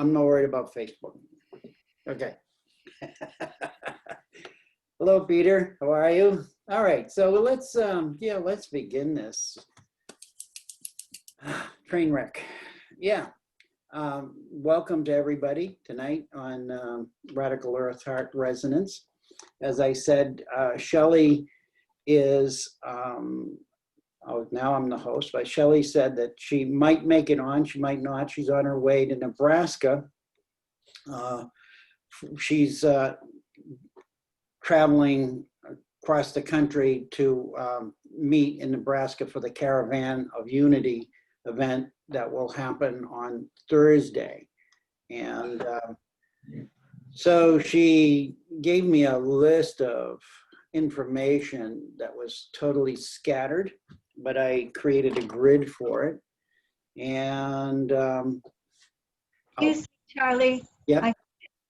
I'm not worried about Facebook. Okay. Hello, Peter. How are you? All right. So let's let's begin this train wreck. Yeah. Welcome to everybody tonight on Radical Earth Heart Resonance. As I said, Shelley is, now I'm the host, but Shelley said that she might make it on, she might not. She's on her way to Nebraska. She's traveling across the country to meet in Nebraska for the Caravan of Unity event that will happen on Thursday. And so she gave me a list of information that was totally scattered, but I created a grid for it. And Excuse me, Charlie. Yeah.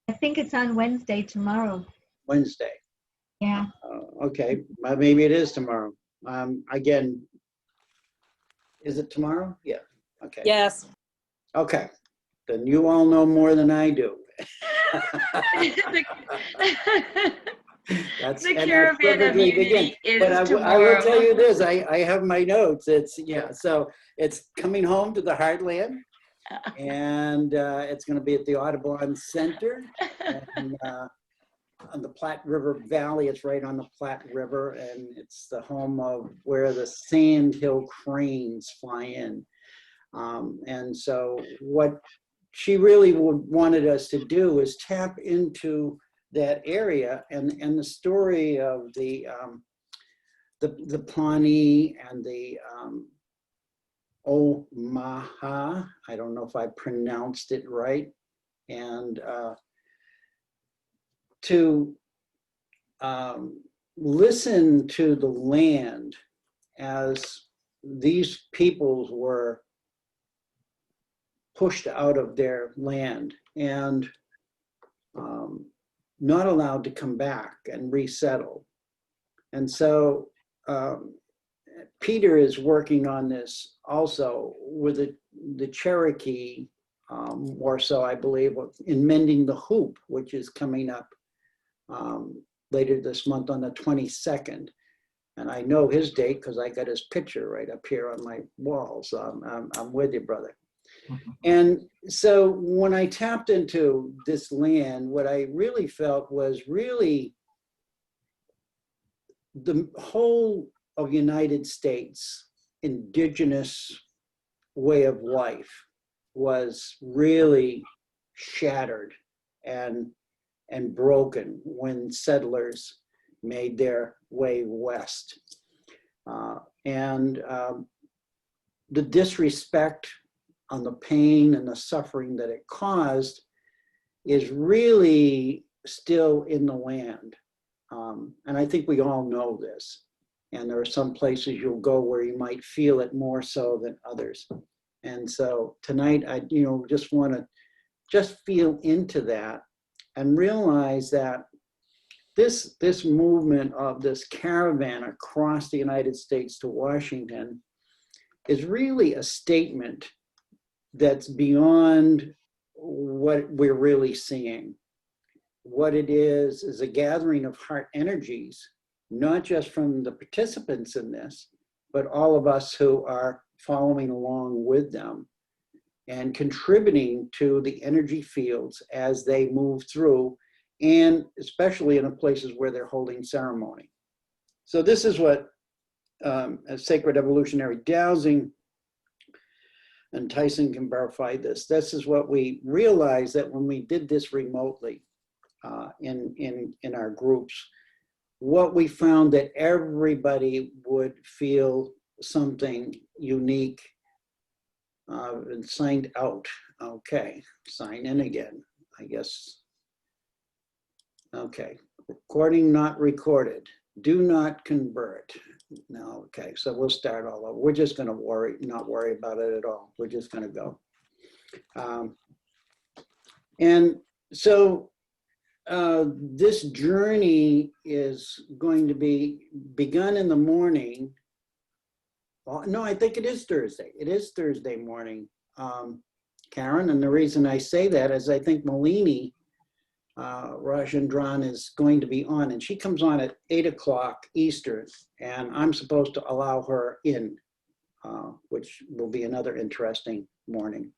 I think it's on Wednesday tomorrow. Wednesday. Yeah. Okay, maybe it is tomorrow. Again, is it tomorrow? Yeah. Okay. Yes. Okay. Then you all know more than I do. That's The Caravan of Unity is But I tomorrow. will tell you this, I have my notes. It's, so it's coming home to the Heartland, and it's going to be at the Audubon Center, and on the Platte River Valley. It's right on the Platte River, and it's the home of where the sandhill cranes fly in. And so what she really wanted us to do is tap into that area and the story of the Pawnee and the Omaha. I don't know if I pronounced it right. And to listen to the land as these peoples were pushed out of their land and not allowed to come back and resettle. And so Peter is working on this also with the Cherokee, or so I believe, in Mending the Hoop, which is coming up later this month on the 22nd. And I know his date because I got his picture right up here on my wall. So I'm with you, brother. And so when I tapped into this land, what I really felt was really the whole of United States indigenous way of life was really shattered and broken when settlers made their way west. The disrespect on the pain and the suffering that it caused is really still in the land. And I think we all know this. And there are some places you'll go where you might feel it more so than others. And so tonight, I just want to just feel into that and realize that this movement of this caravan across the United States to Washington is really a statement that's beyond what we're really seeing. What it is a gathering of heart energies, not just from the participants in this, but all of us who are following along with them and contributing to the energy fields as they move through, and especially in the places where they're holding ceremony. So this is what as Sacred Evolutionary Dowsing, and Tyhson can verify this. This is what we realized, that when we did this remotely in our groups, what we found that everybody would feel something unique and signed out. Okay, sign in again, I guess. Okay, recording not recorded. Do not convert. No, okay, so we'll start all over. We're just gonna not worry about it at all. We're just gonna go. And so this journey is going to be begun in the morning. Well, no, I think it is Thursday. It is Thursday morning, Karen. And the reason I say that is I think Malini Rajendran is going to be on, and she comes on at 8 o'clock Eastern, and I'm supposed to allow her in, which will be another interesting morning.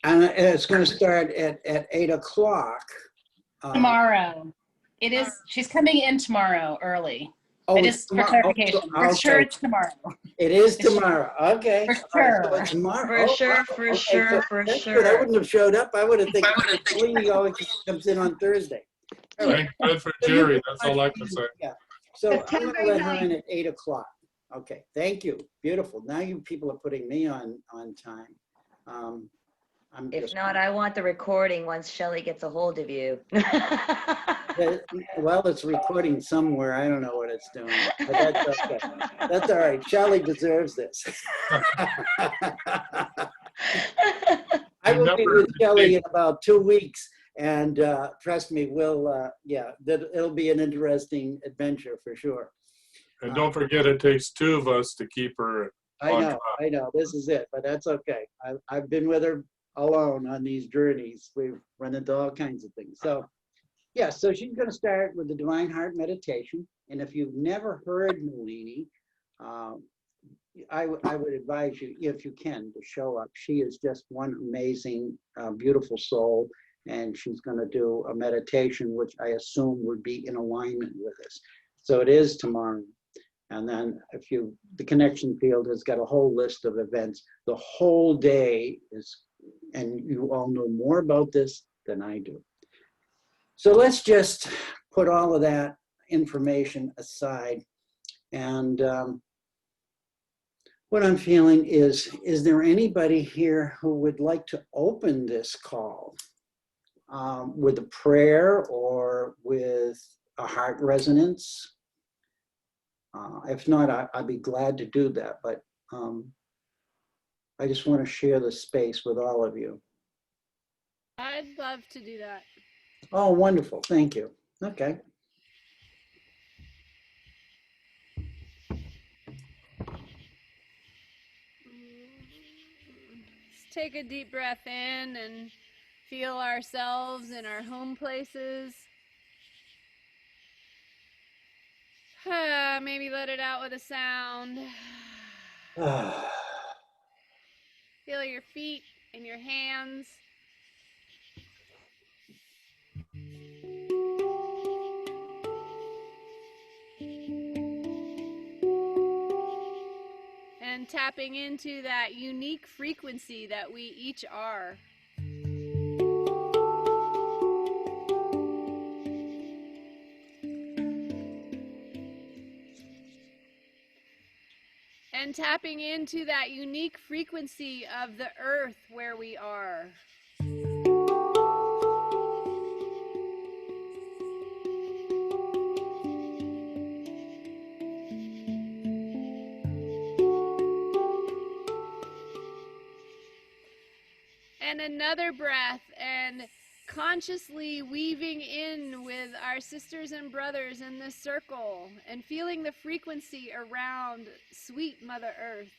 And it's going to start at 8 o'clock. Tomorrow. It is, she's coming in tomorrow early. Oh, Just for clarification, for sure it's tomorrow. It is tomorrow. Okay. For All right, so sure. it's tomorrow. For Oh, sure, wow. for Okay, sure, so for that's good. I sure. wouldn't have showed up. I would have think Malini always comes in on Thursday. All right. Thank God for Jerry. That's all I can say. Yeah. So I'm September going to let her in 9th. at 8 o'clock. Okay. Thank you. Beautiful. Now you people are putting me on time. I'm If just, not, I want the recording once Shelley gets a hold of you. well, it's recording somewhere. I don't know what it's doing, but that's okay. That's all right. Shelley deserves this. I will be with Shelley in about 2 weeks, and trust me, we'll, yeah, it'll be an interesting adventure for sure. And don't forget, it takes two of us to keep her on track. I know, this is it, but that's okay. I've been with her alone on these journeys. We've run into all kinds of things. So, yeah, so she's going to start with the Divine Heart meditation. And if you've never heard Malini, I would advise you, if you can, to show up. She is just one amazing, beautiful soul. And she's going to do a meditation, which I assume would be in alignment with us. So it is tomorrow. And then the connection field has got a whole list of events. The whole day is, and you all know more about this than I do. So let's just put all of that information aside. And what I'm feeling is there anybody here who would like to open this call with a prayer or with a heart resonance? If not, I'd be glad to do that, but I just want to share the space with all of you. I'd love to do that. Oh, wonderful. Thank you. Okay. Let's take a deep breath in and feel ourselves in our home places. Maybe let it out with a sound. Feel your feet and your hands. And tapping into that unique frequency that we each are. And tapping into that unique frequency of the earth where we are. And another breath, and consciously weaving in with our sisters and brothers in this circle and feeling the frequency around sweet Mother Earth.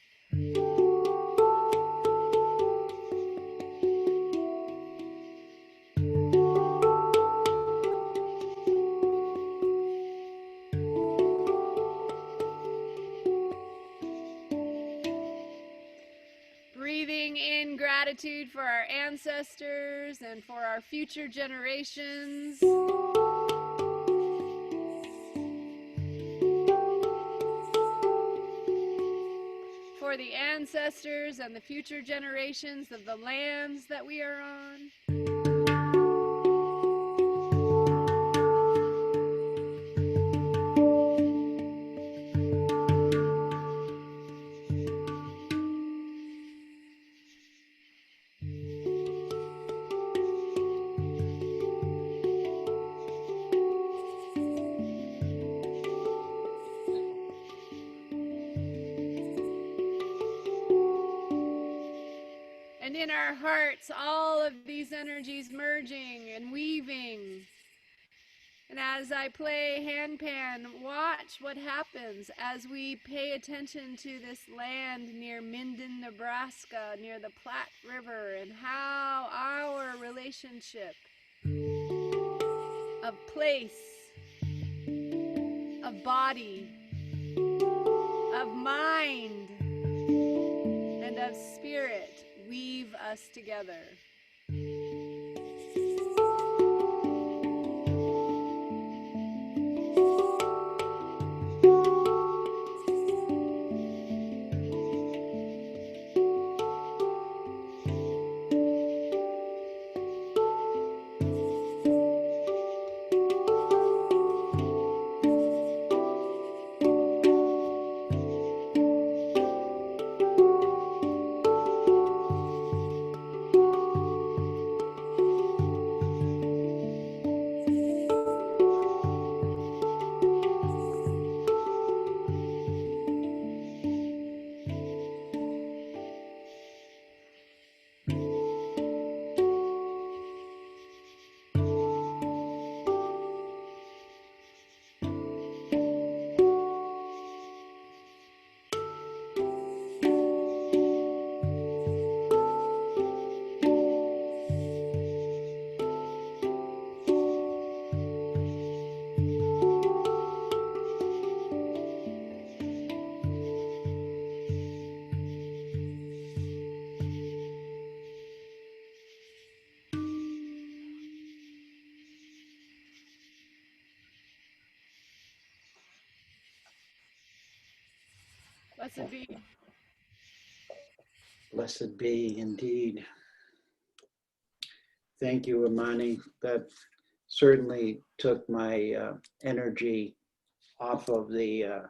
Breathing in gratitude for our ancestors and for our future generations. For the ancestors and the future generations of the lands that we are on. And in our hearts, all of these energies merging and weaving And as I play handpan, watch what happens as we pay attention to this land near Minden, Nebraska, near the Platte River, and how our relationship of place, of body, of mind, and of spirit weave us together. Blessed be. Blessed be indeed. Thank you, Amani. That certainly took my energy off of the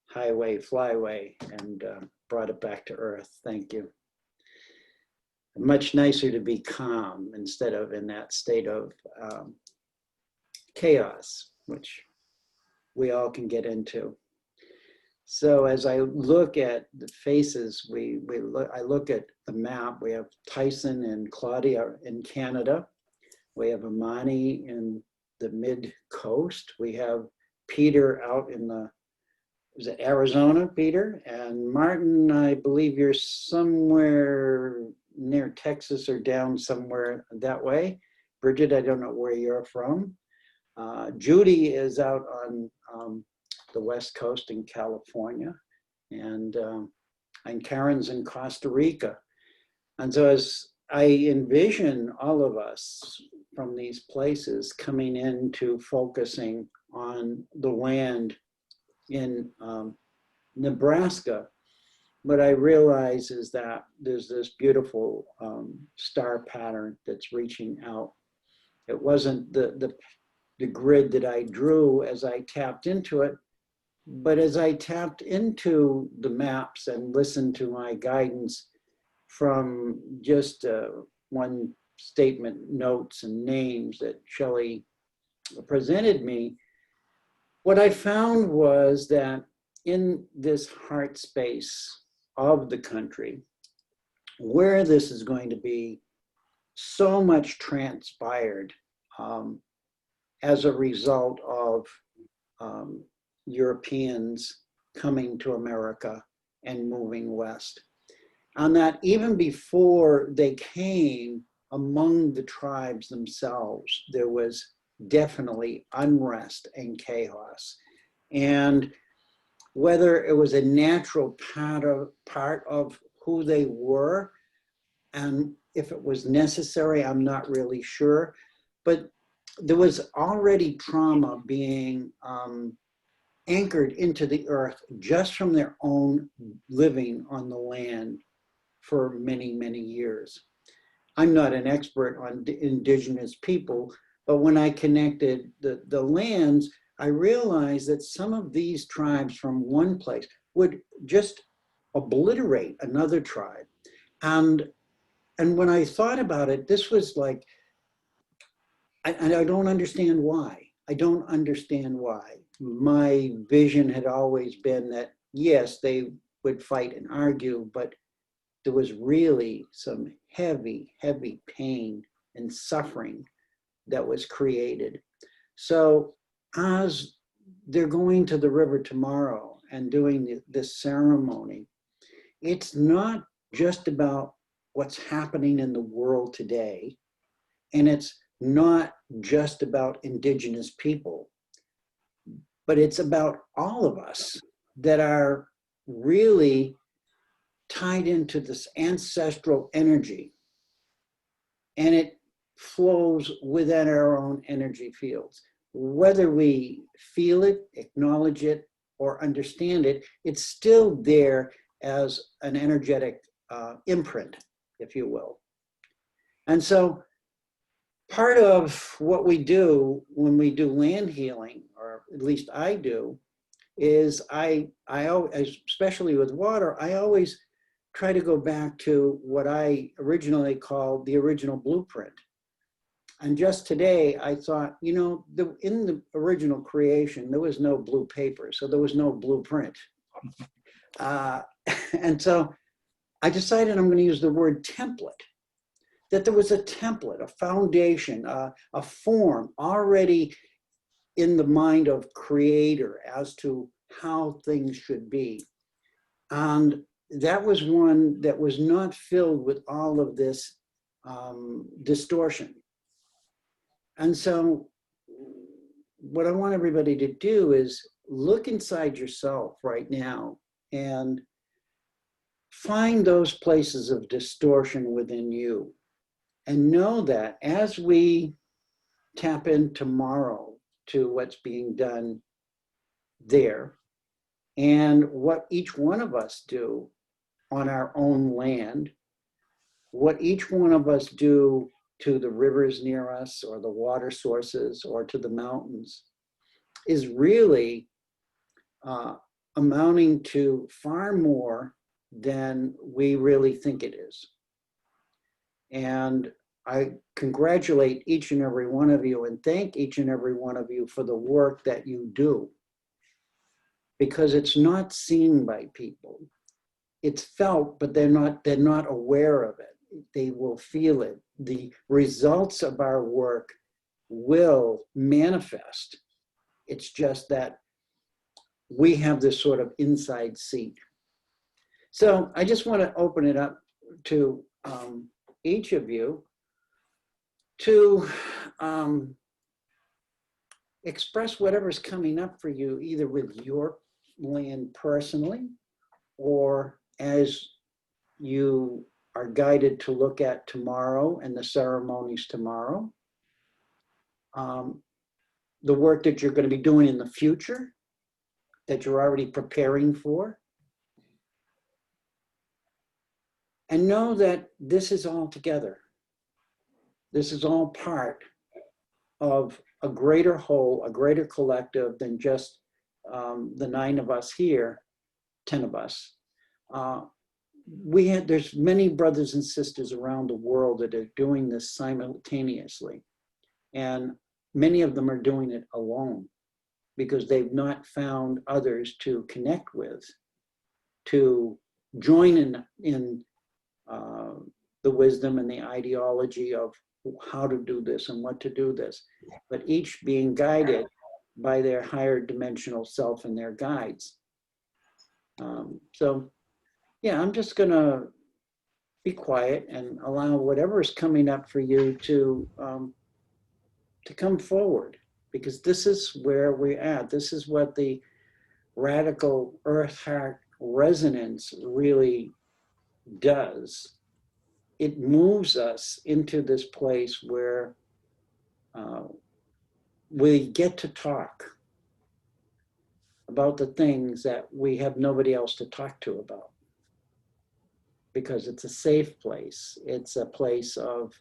highway flyway and brought it back to earth. Thank you. Much nicer to be calm instead of in that state of chaos, which we all can get into. So as I look at the faces, I look at the map. We have Tyhson and Claudia in Canada. We have Amani in the mid-coast. We have Peter out in is it Arizona, Peter? And Martin, I believe you're somewhere near Texas or down somewhere that way. Bridget, I don't know where you're from. Judy is out on the West Coast in California, and Karen's in Costa Rica. And so as I envision all of us from these places coming into focusing on the land in Nebraska, what I realize is that there's this beautiful star pattern that's reaching out. It wasn't the grid that I drew as I tapped into it, but as I tapped into the maps and listened to my guidance from just one statement, notes and names that Shelley presented me, what I found was that in this heart space of the country, where this is going to be so much transpired as a result of Europeans coming to America and moving west. And that even before they came, among the tribes themselves, there was definitely unrest and chaos. And whether it was a natural part of who they were, and if it was necessary, I'm not really sure, but there was already trauma being anchored into the earth just from their own living on the land for many, many years. I'm not an expert on indigenous people, but when I connected the lands, I realized that some of these tribes from one place would just obliterate another tribe. And when I thought about it, this was like, I don't understand why. I don't understand why. My vision had always been that, yes, they would fight and argue, but there was really some heavy, heavy pain and suffering that was created. So as they're going to the river tomorrow and doing this ceremony, it's not just about what's happening in the world today, and it's not just about indigenous people, but it's about all of us that are really tied into this ancestral energy, and it flows within our own energy fields. Whether we feel it, acknowledge it, or understand it, it's still there as an energetic imprint, if you will. And so part of what we do when we do land healing, or at least I do, is I especially with water, I always try to go back to what I originally called the original blueprint. And just today, I thought, you know, in the original creation, there was no blue paper, so there was no blueprint. And so I decided I'm going to use the word template, that there was a template, a foundation, a form already in the mind of creator as to how things should be. And that was one that was not filled with all of this distortion. And so what I want everybody to do is look inside yourself right now and find those places of distortion within you. And know that as we tap in tomorrow to what's being done there and what each one of us do on our own land, what each one of us do to the rivers near us or the water sources or to the mountains is really amounting to far more than we really think it is. And I congratulate each and every one of you and thank each and every one of you for the work that you do, because it's not seen by people. It's felt, but they're not aware of it. They will feel it. The results of our work will manifest. It's just that we have this sort of inside seat. So I just want to open it up to each of you to express whatever's coming up for you, either with your land personally, or as you are guided to look at tomorrow and the ceremonies tomorrow, the work that you're going to be doing in the future, that you're already preparing for. And know that this is all together. This is all part of a greater whole, a greater collective than just the 9 of us here, 10 of us. There's many brothers and sisters around the world that are doing this simultaneously. And many of them are doing it alone because they've not found others to connect with, to join in the wisdom and the ideology of how to do this and what to do this, but each being guided by their higher dimensional self and their guides. So yeah, I'm just gonna be quiet and allow whatever is coming up for you to come forward, because this is where we're at. This is what the radical earth heart resonance really does. It moves us into this place where we get to talk about the things that we have nobody else to talk to about, because it's a safe place. It's a place of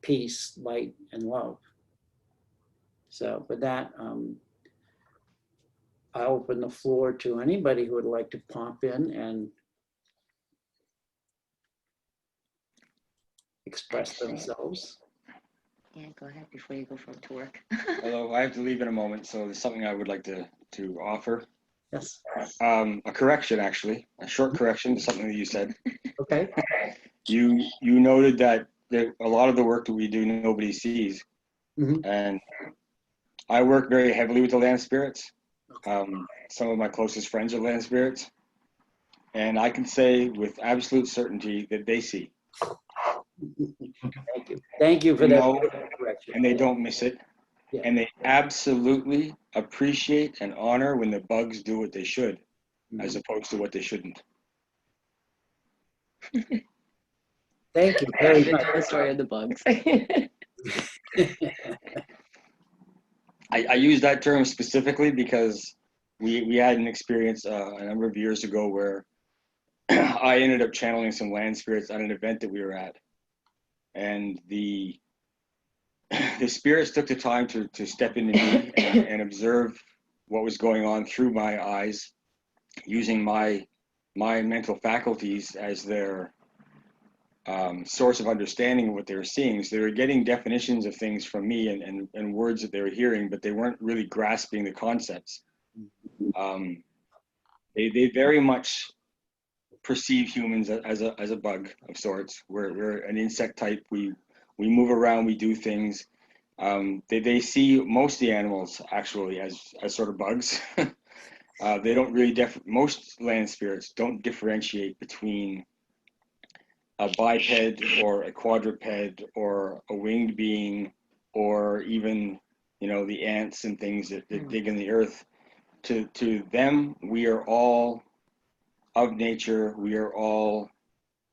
peace, light, and love. So with that, I open the floor to anybody who would like to pop in and express themselves. Yeah, go ahead before you go to work. Hello, I have to leave in a moment, so there's something I would like to offer. Yes. A correction, actually, a short correction to something that you said. Okay. You noted that a lot of the work that we do, nobody sees. Mhm. And I work very heavily with the land spirits. Some of my closest friends are land spirits. And I can say with absolute certainty that they see. Thank you. Thank you for You that know, correction. and they don't miss it. Yeah. And they absolutely appreciate and honor when the bugs do what they should, as opposed to what they shouldn't. Thank you very They much. tell the story of the bugs. I use that term specifically because we had an experience a number of years ago where I ended up channeling some land spirits at an event that we were at. And the spirits took the time to step into me and observe what was going on through my eyes, using my mental faculties as their source of understanding of what they were seeing. So they were getting definitions of things from me and words that they were hearing, but they weren't really grasping the concepts. They very much perceive humans as a bug of sorts. We're an insect type. We move around, we do things. They see most of the animals actually as sort of bugs. They don't really most land spirits don't differentiate between a biped or a quadruped or a winged being, or even, you know, the ants and things that dig in the earth. To them, we are all of nature. We are all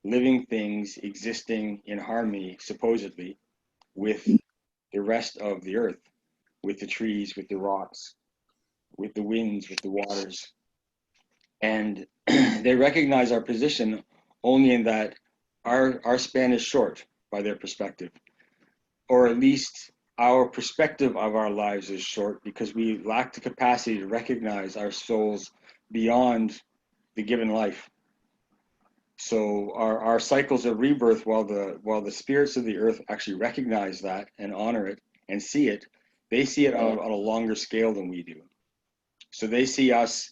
living things existing in harmony, supposedly, with the rest of the earth, with the trees, with the rocks, with the winds, with the waters. And they recognize our position only in that our span is short by their perspective, or at least our perspective of our lives is short because we lack the capacity to recognize our souls beyond the given life. So our cycles of rebirth, while the spirits of the earth actually recognize that and honor it and see it, they see it on a longer scale than we do. So they see us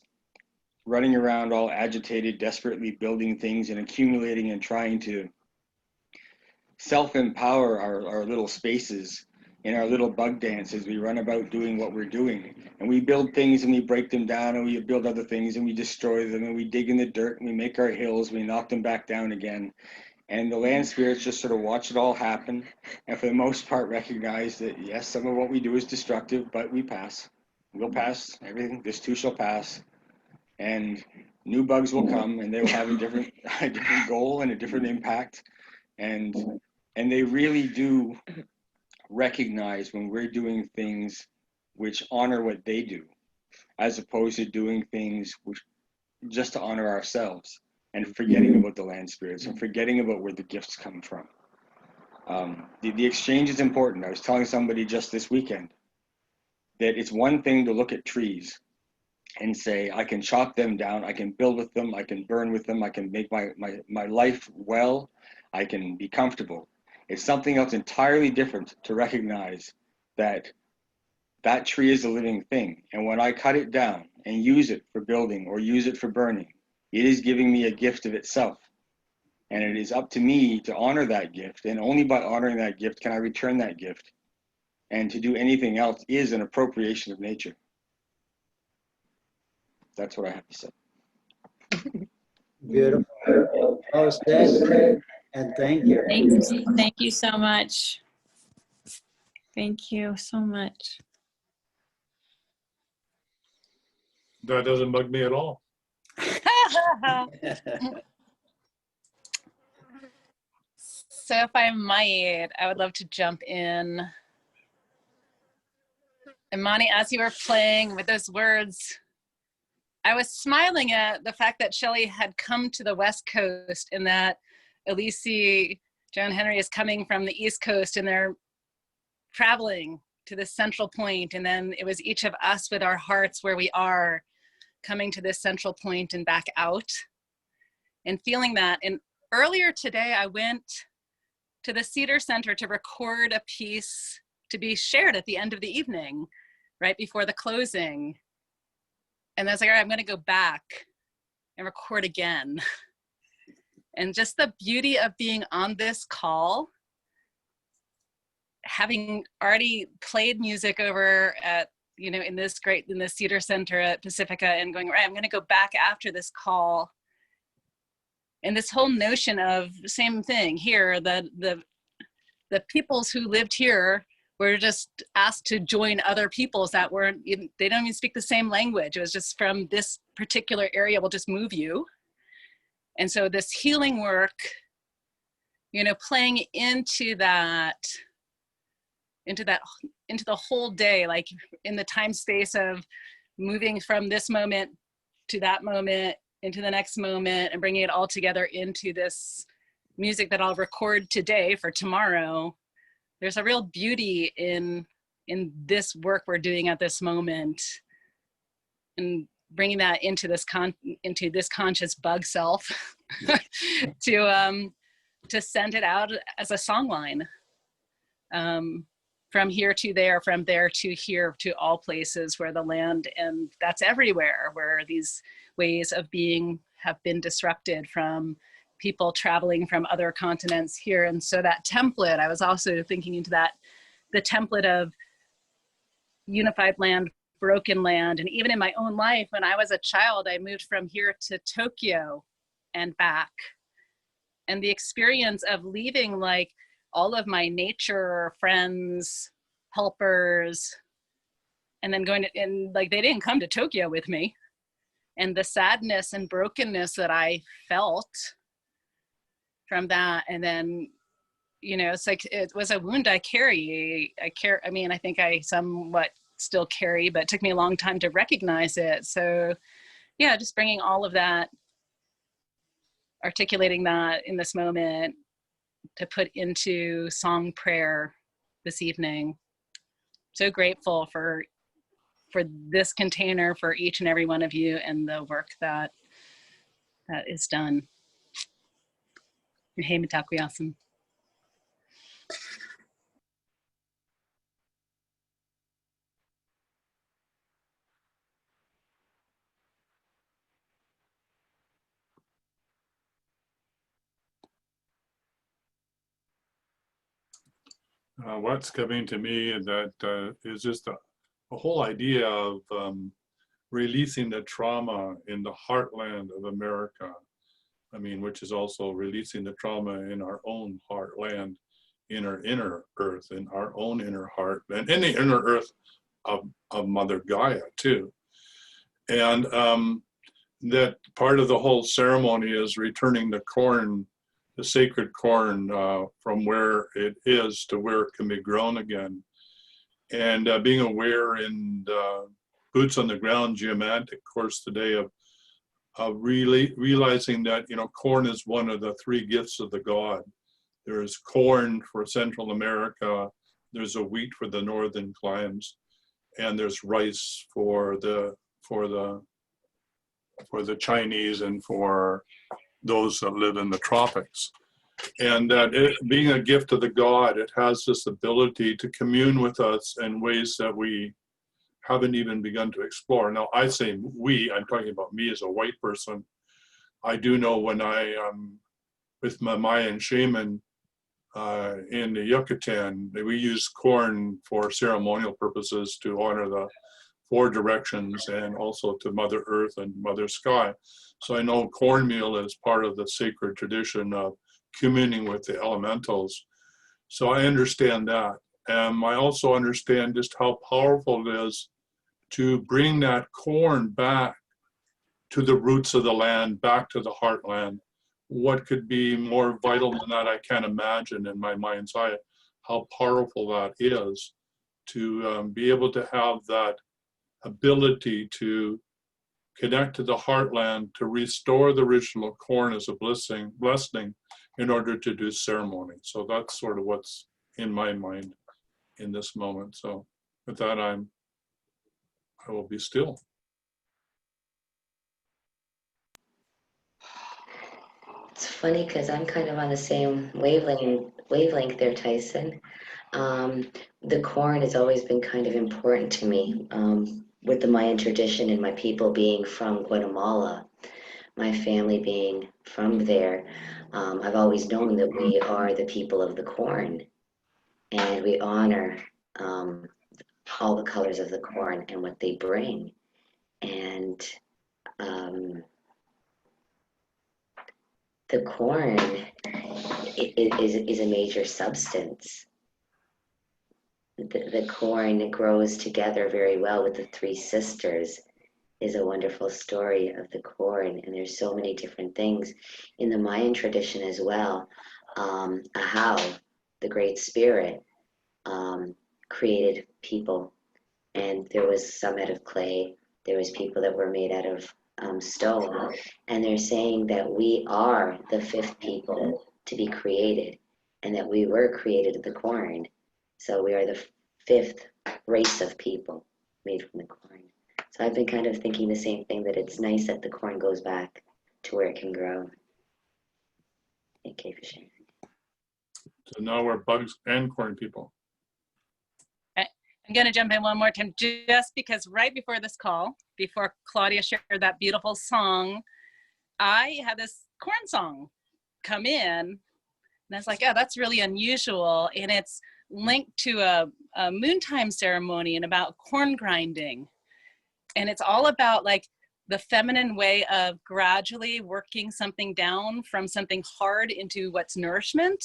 running around all agitated, desperately building things and accumulating and trying to self-empower our little spaces in our little bug dances. We run about doing what we're doing, and we build things and we break them down, and we build other things and we destroy them, and we dig in the dirt and we make our hills, we knock them back down again. And the land spirits just sort of watch it all happen, and for the most part recognize that yes, some of what we do is destructive, but we pass. We'll pass everything. This too shall pass. And new bugs will come, and they will have a different goal and a different impact. And they really do recognize when we're doing things which honor what they do, as opposed to doing things which just to honor ourselves and forgetting about the land spirits and forgetting about where the gifts come from. The exchange is important. I was telling somebody just this weekend that it's one thing to look at trees and say, I can chop them down, I can build with them, I can burn with them, I can make my life well, I can be comfortable. It's something else entirely different to recognize that that tree is a living thing. And when I cut it down and use it for building or use it for burning, it is giving me a gift of itself. And it is up to me to honor that gift. And only by honoring that gift can I return that gift. And to do anything else is an appropriation of nature. That's what I have to say. Beautiful. Well said. And thank you. Thank you so much. Thank you so much. That doesn't bug me at all. So if I might, I would love to jump in. And Mani, as you were playing with those words, I was smiling at the fact that Shelley had come to the West Coast and that Elise, Joan Henry is coming from the East Coast, and they're traveling to this central point. And then it was each of us with our hearts where we are coming to this central point and back out and feeling that. And earlier today, I went to the Cedar Center to record a piece to be shared at the end of the evening, right before the closing. And I was like, all right, I'm going to go back and record again. And just the beauty of being on this call, having already played music over at in this theater center at Pacifica, and going, right, I'm going to go back after this call. And this whole notion of same thing here, the peoples who lived here were just asked to join other peoples that they don't even speak the same language. It was just from this particular area, we'll just move you. And so this healing work, playing into the whole day, like in the time space of moving from this moment to that moment, into the next moment, and bringing it all together into this music that I'll record today for tomorrow. There's a real beauty in this work we're doing at this moment, and bringing that into this conscious bug self to send it out as a songline, from here to there, from there to here, to all places where the land, and that's everywhere, where these ways of being have been disrupted from people traveling from other continents here. And so that template, I was also thinking into that, the template of unified land, broken land. And even in my own life, when I was a child, I moved from here to Tokyo and back. And the experience of leaving like all of my nature friends, helpers, and then going to, and like they didn't come to Tokyo with me. And the sadness and brokenness that I felt from that. And then, it's like, it was a wound I carry. I mean, I think I somewhat still carry, but it took me a long time to recognize it. So yeah, just bringing all of that, articulating that in this moment to put into song prayer this evening. So grateful for this container, for each and every one of you, and the work that is done. Hey, Mitakuyasan. What's coming to me that is just a whole idea of releasing the trauma in the heartland of America. I mean, which is also releasing the trauma in our own heartland, in our inner earth, in our own inner heart, and in the inner earth of Mother Gaia too. And that part of the whole ceremony is returning the corn, the sacred corn, from where it is to where it can be grown again. And being aware in boots on the ground geomantic course today of really realizing that, corn is one of the three gifts of the god. There's corn for Central America, there's a wheat for the northern climes, and there's rice for the Chinese and for those that live in the tropics. And that being a gift of the god, it has this ability to commune with us in ways that we haven't even begun to explore. Now, I say we, I'm talking about me as a white person. I do know when I with my Mayan shaman in the Yucatan, we use corn for ceremonial purposes to honor the four directions and also to Mother Earth and Mother Sky. So I know cornmeal is part of the sacred tradition of communing with the elementals. So I understand that. And I also understand just how powerful it is to bring that corn back to the roots of the land, back to the heartland. What could be more vital than that? I can't imagine in my mind's eye how powerful that is, to be able to have that ability to connect to the heartland, to restore the original corn as a blessing in order to do ceremony. So that's sort of what's in my mind in this moment. So with that, I will be still. It's funny because I'm kind of on the same wavelength there, Tyson. The corn has always been kind of important to me, with the Mayan tradition and my people being from Guatemala, my family being from there. I've always known that we are the people of the corn, and we honor all the colors of the corn and what they bring. And the corn is a major substance. The corn grows together very well with the three sisters is a wonderful story of the corn. And there's so many different things in the Mayan tradition as well. Ahau, the great spirit, created people, and there was some out of clay. There was people that were made out of stone, and they're saying that we are the fifth people to be created, and that we were created of the corn. So we are the fifth race of people made from the corn. So I've been kind of thinking the same thing, that it's nice that the corn goes back to where it can grow. Thank you for sharing. So now we're bugs and corn people. I'm going to jump in one more time, just because right before this call, before Claudia shared that beautiful song, I had this corn song come in, and I was like, oh, that's really unusual. And it's linked to a moontime ceremony and about corn grinding. And it's all about like the feminine way of gradually working something down from something hard into what's nourishment.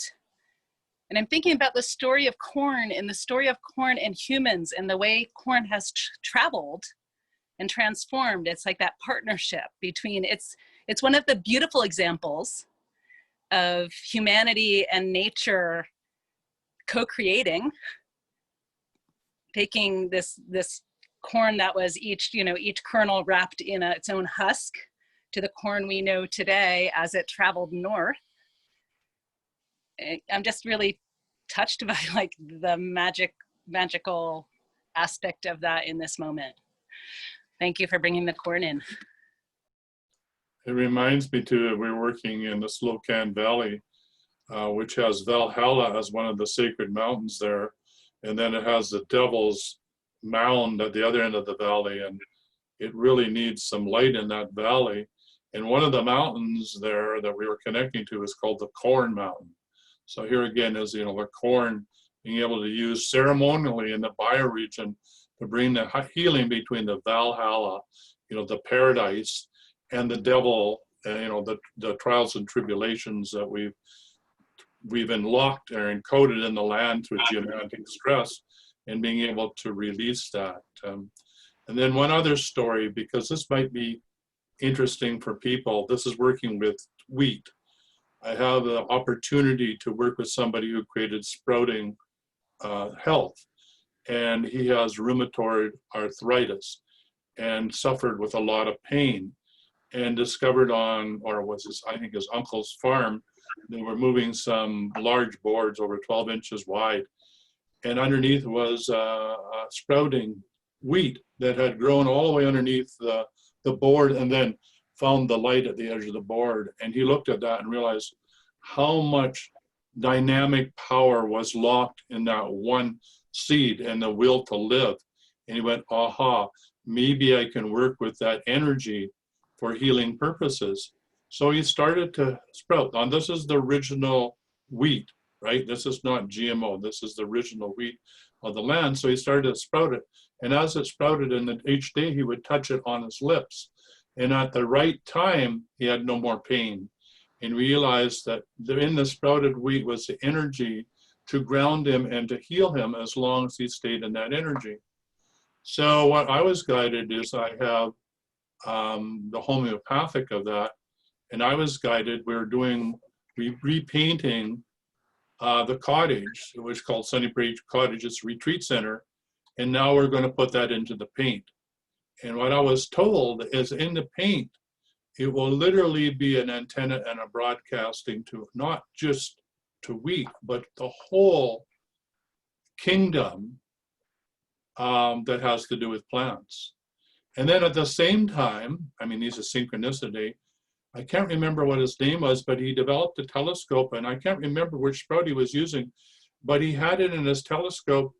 And I'm thinking about the story of corn and the story of corn and humans and the way corn has traveled and transformed. It's like that partnership between, it's one of the beautiful examples of humanity and nature co-creating, taking this corn that was each kernel wrapped in its own husk to the corn we know today as it traveled north. I'm just really touched by like the magical aspect of that in this moment. Thank you for bringing the corn in. It reminds me too, that we're working in the Slocan Valley, which has Valhalla as one of the sacred mountains there. And then it has the Devil's Mound at the other end of the valley. And it really needs some light in that valley. And one of the mountains there that we were connecting to is called the Corn Mountain. So here again is, the corn being able to use ceremonially in the bioregion to bring the healing between the Valhalla, the paradise, and the devil, the trials and tribulations that we've unlocked or encoded in the land through geomantic stress, and being able to release that. And then one other story, because this might be interesting for people. This is working with wheat. I have the opportunity to work with somebody who created Sprouting Health, and he has rheumatoid arthritis and suffered with a lot of pain, and discovered I think his uncle's farm, they were moving some large boards over 12 inches wide, and underneath was sprouting wheat that had grown all the way underneath the board, and then found the light at the edge of the board. And he looked at that and realized how much dynamic power was locked in that one seed and the will to live. And he went, aha, maybe I can work with that energy for healing purposes. So he started to sprout. And this is the original wheat, right? This is not GMO. This is the original wheat of the land. So he started to sprout it. And as it sprouted, and each day he would touch it on his lips. And at the right time, he had no more pain, and realized that in the sprouted wheat was the energy to ground him and to heal him as long as he stayed in that energy. So what I was guided is, I have the homeopathic of that, and I was guided, we were repainting the cottage, which is called Sunny Bridge Cottage. It's a retreat center, and now we're going to put that into the paint. And what I was told is, in the paint, it will literally be an antenna and a broadcasting to not just to wheat, but the whole kingdom that has to do with plants. And then at the same time, these are synchronicity. I can't remember what his name was, but he developed a telescope, and I can't remember which sprout he was using, but he had it in his telescope.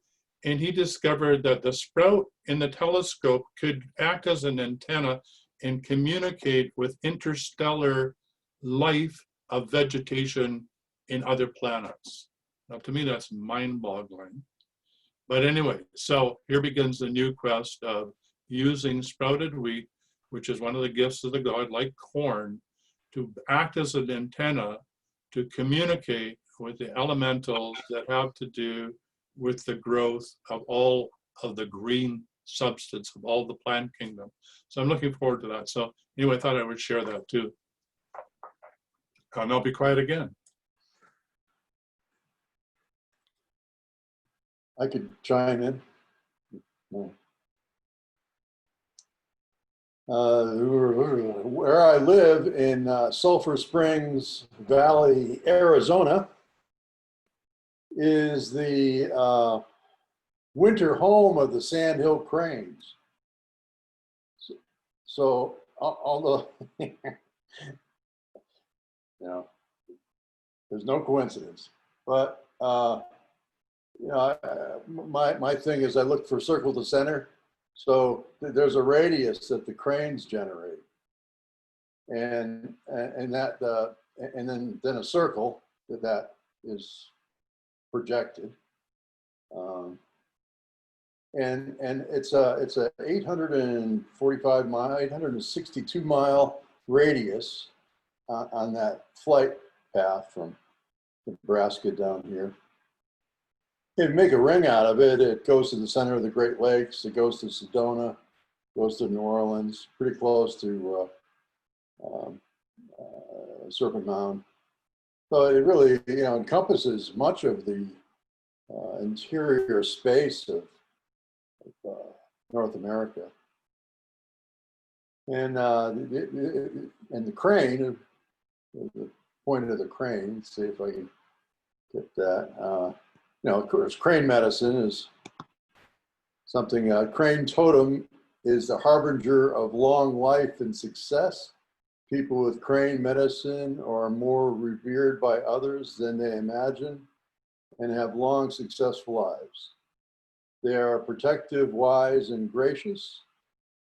And he discovered that the sprout in the telescope could act as an antenna and communicate with interstellar life of vegetation in other planets. Now, to me, that's mind-boggling. But anyway, so here begins the new quest of using sprouted wheat, which is one of the gifts of the god, like corn, to act as an antenna to communicate with the elementals that have to do with the growth of all of the green substance of all the plant kingdom. So I'm looking forward to that. So anyway, I thought I would share that too. And I'll be quiet again. I could chime in. No. Where I live in Sulphur Springs Valley, Arizona, is the winter home of the sandhill cranes. So although, you know, there's no coincidence, but you know, my thing is I look for circle to center. So there's a radius that the cranes generate, and that and then a circle that is projected, and it's a 845 mile, 862 mile radius on that flight path from Nebraska down here. If you make a ring out of it, it goes to the center of the Great Lakes. It goes to Sedona, goes to New Orleans, pretty close to Serpent Mound. So it really, you know, encompasses much of the interior space of North America. And the crane, the point of the crane, let's see if I can get that. You know, of course, crane medicine is something, crane totem is the harbinger of long life and success. People with crane medicine are more revered by others than they imagine and have long, successful lives. They are protective, wise, and gracious.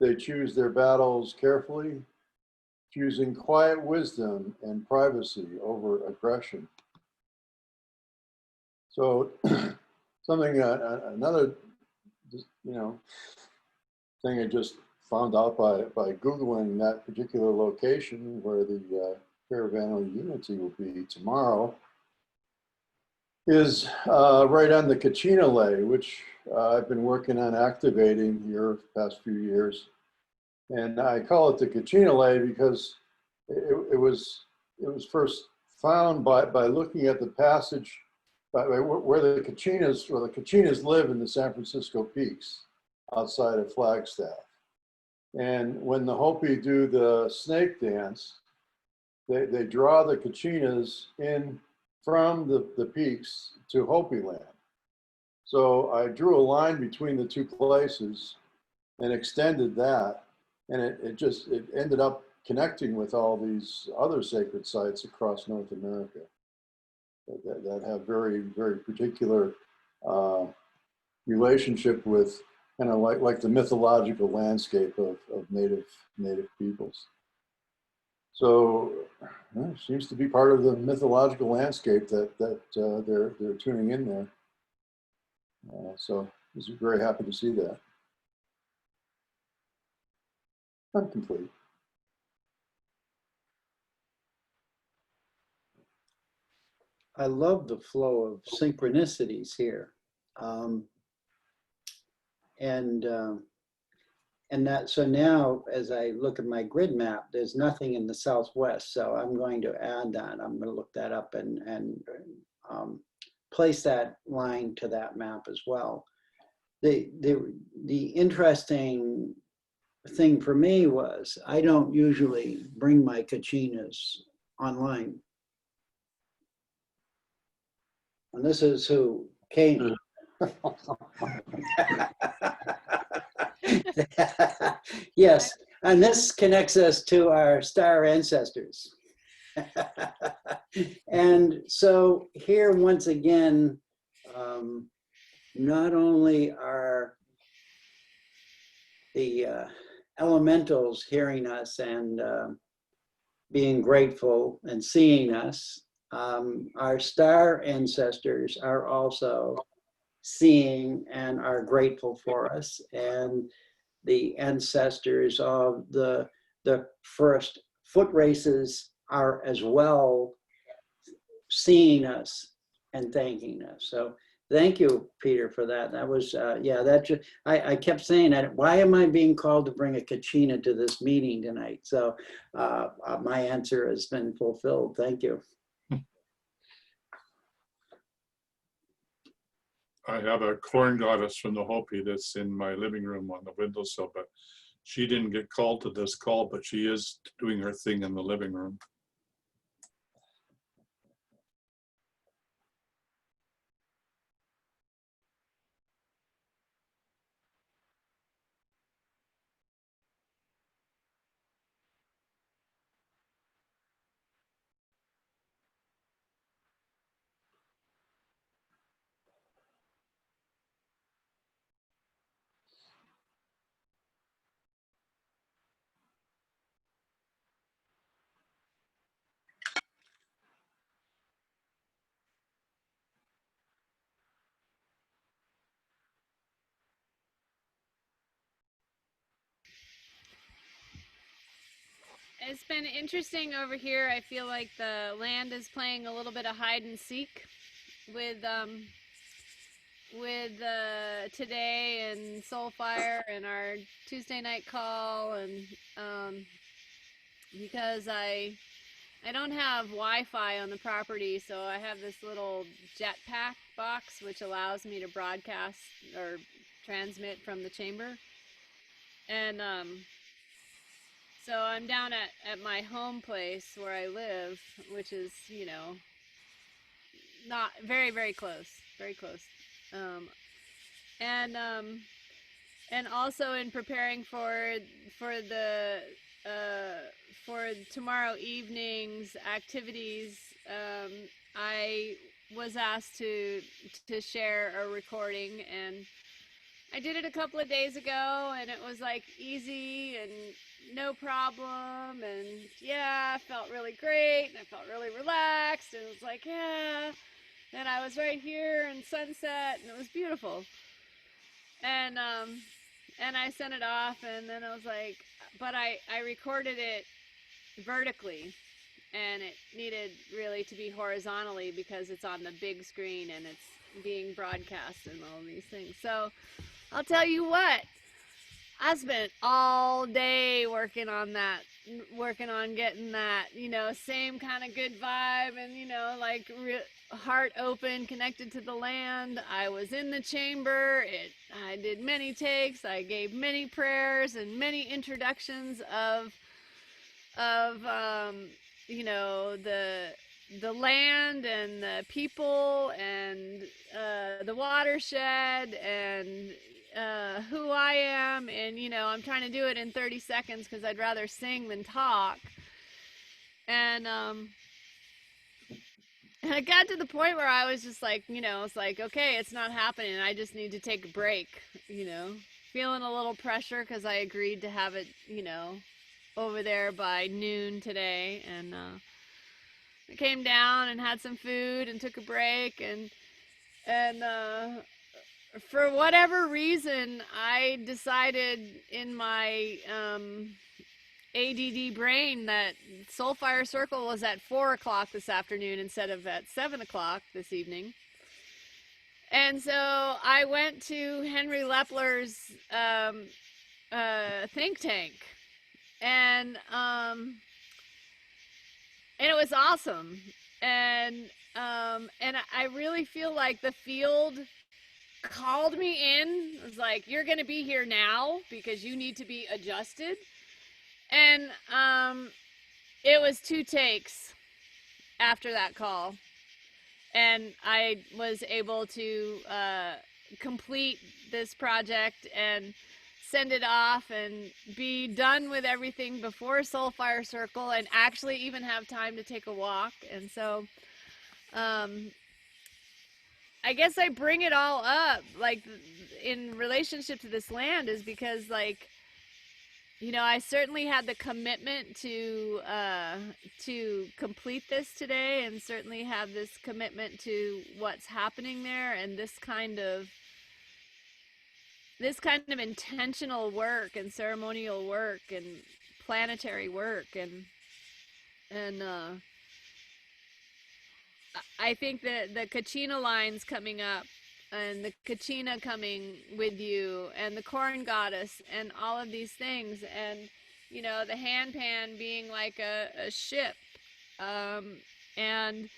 They choose their battles carefully, choosing quiet wisdom and privacy over aggression. So something, another, you know, thing I just found out by Googling that particular location where the Caravan of Unity will be tomorrow is right on the Kachina Lay, which I've been working on activating here the past few years. And I call it the Kachina Lay because it was first found by looking at the passage where the Kachinas live in the San Francisco Peaks outside of Flagstaff. And when the Hopi do the snake dance, they draw the Kachinas in from the peaks to Hopi land. So I drew a line between the two places and extended that. And it ended up connecting with all these other sacred sites across North America that have very, very particular relationship with kind of like the mythological landscape of native peoples. So it seems to be part of the mythological landscape that they're tuning in there. So I was very happy to see that. I'm complete. I love the flow of synchronicities here. And that, so now as I look at my grid map, there's nothing in the Southwest. So I'm going to add that. I'm going to look that up and place that line to that map as well. The interesting thing for me was I don't usually bring my Kachinas online. And this is who came. Yes, and this connects us to our star ancestors. And so here, once again, not only are the elementals hearing us and being grateful and seeing us, our star ancestors are also seeing and are grateful for us. And the ancestors of the first foot races are as well seeing us and thanking us. So thank you, Peter, for that. That was, yeah, that just, I kept saying that, why am I being called to bring a kachina to this meeting tonight? So my answer has been fulfilled. Thank you. I have a corn goddess from the Hopi that's in my living room on the windowsill, but she didn't get called to this call, but she is doing her thing in the living room. It's been interesting over here. I feel like the land is playing a little bit of hide and seek with today and Soulfire and our Tuesday night call, and because I don't have Wi-Fi on the property, so I have this little jetpack box which allows me to broadcast or transmit from the chamber. And so I'm down at my home place where I live, which is, you know, not very, very close, very close. And also in preparing for the for tomorrow evening's activities, I was asked to share a recording, and I did it a couple of days ago, and it was like easy and no problem, and yeah, I felt really great, and I felt really relaxed, and it was like, yeah, and I was right here in sunset, and it was beautiful. And I sent it off, and then I was like, but I recorded it vertically, and it needed really to be horizontally because it's on the big screen and it's being broadcast and all these things. So I'll tell you what, I spent all day working on that, working on getting that, you know, same kind of good vibe, and, you know, like heart open, connected to the land. I was in the chamber. I did many takes. I gave many prayers and many introductions of you know, the land and the people and the watershed and who I am, and, you know, I'm trying to do it in 30 seconds because I'd rather sing than talk. And I got to the point where I was just like, you know, it's like, okay, it's not happening. I just need to take a break, you know, feeling a little pressure because I agreed to have it, you know, over there by noon today. And I came down and had some food and took a break, and for whatever reason, I decided in my ADD brain that Soulfire Circle was at 4 o'clock this afternoon instead of at 7 o'clock this evening. And so I went to Henry Lepler's think tank, and it was awesome. And I really feel like the field called me in. It was like, you're going to be here now because you need to be adjusted. And it was 2 takes after that call, and I was able to complete this project and send it off and be done with everything before Soulfire Circle, and actually even have time to take a walk. And so I guess I bring it all up, like, in relationship to this land, is because, like, I certainly had the commitment to complete this today, and certainly have this commitment to what's happening there, and this kind of intentional work and ceremonial work and planetary work, and I think that the Kachina line's coming up, and the Kachina coming with you, and the corn goddess, and all of these things, and the handpan being like a ship, and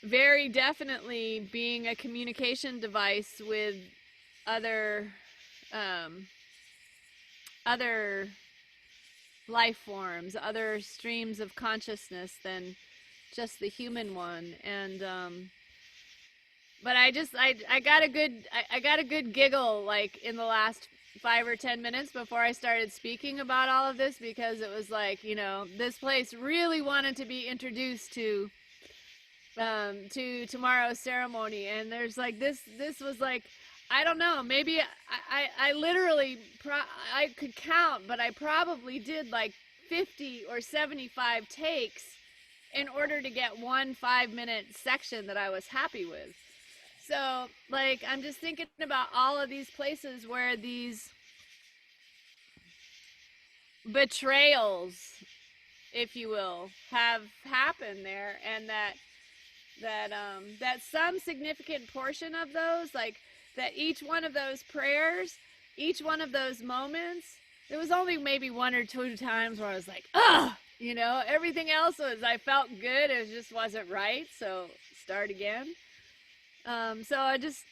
very definitely being a communication device with other other life forms, other streams of consciousness than just the human one. And but I got a good giggle like in the last 5 or 10 minutes before I started speaking about all of this, because it was like, this place really wanted to be introduced to tomorrow's ceremony. And there's like this was like, I don't know, maybe I literally I could count, but I probably did like 50 or 75 takes in order to get one 5-minute section that I was happy with. So like, I'm just thinking about all of these places where these betrayals, if you will, have happened there, and that some significant portion of those, like that each one of those prayers, each one of those moments, there was only maybe 1 or 2 times where I was like, ugh, everything else was, I felt good, it just wasn't right, so start again. So I just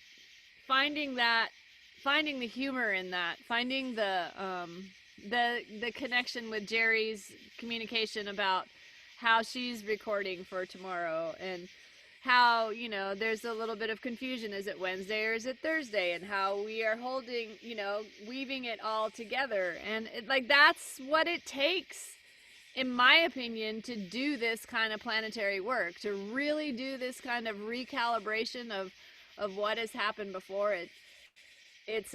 finding the humor in that, finding the connection with Jerry's communication about how she's recording for tomorrow, and how, there's a little bit of confusion. Is it Wednesday or is it Thursday? And how we are holding, weaving it all together. And that's what it takes, in my opinion, to do this kind of planetary work, to really do this kind of recalibration of what has happened before. It's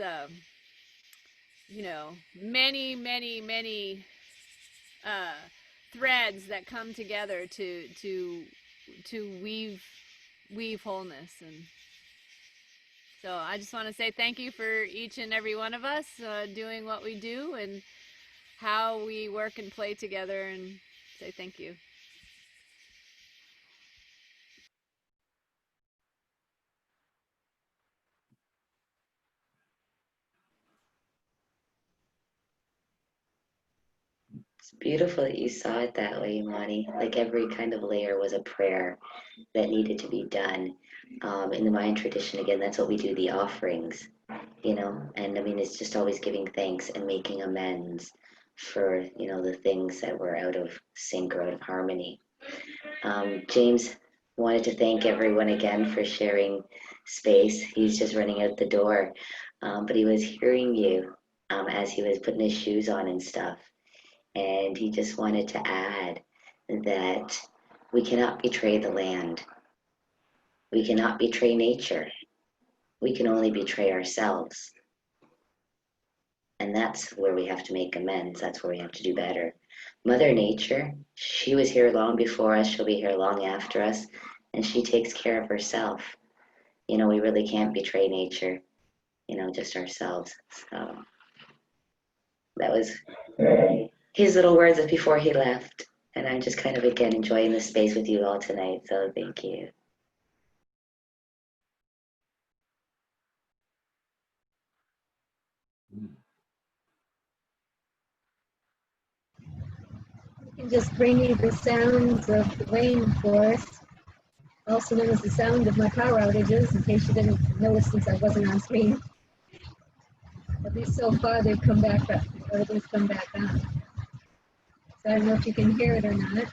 many threads that come together to weave wholeness. And so I just want to say thank you for each and every one of us doing what we do, and how we work and play together, and say thank you. It's beautiful that you saw it that way, Monty. Like every kind of layer was a prayer that needed to be done. In the Mayan tradition, again, that's what we do, the offerings, and I mean, it's just always giving thanks and making amends for, the things that were out of sync or out of harmony. James wanted to thank everyone again for sharing space. He's just running out the door, but he was hearing you as he was putting his shoes on and stuff. And he just wanted to add that we cannot betray the land. We cannot betray nature. We can only betray ourselves. And that's where we have to make amends. That's where we have to do better. Mother Nature, she was here long before us. She'll be here long after us. And she takes care of herself. We really can't betray nature, just ourselves. So that was his little words before he left. And I'm just kind of, again, enjoying the space with you all tonight. So thank you. I can just bring you the sounds of the rainforest, also known as the sound of my power outages, in case you didn't notice since I wasn't on screen. At least so far they've come back up, or at least come back on. So I don't know if you can hear it or not.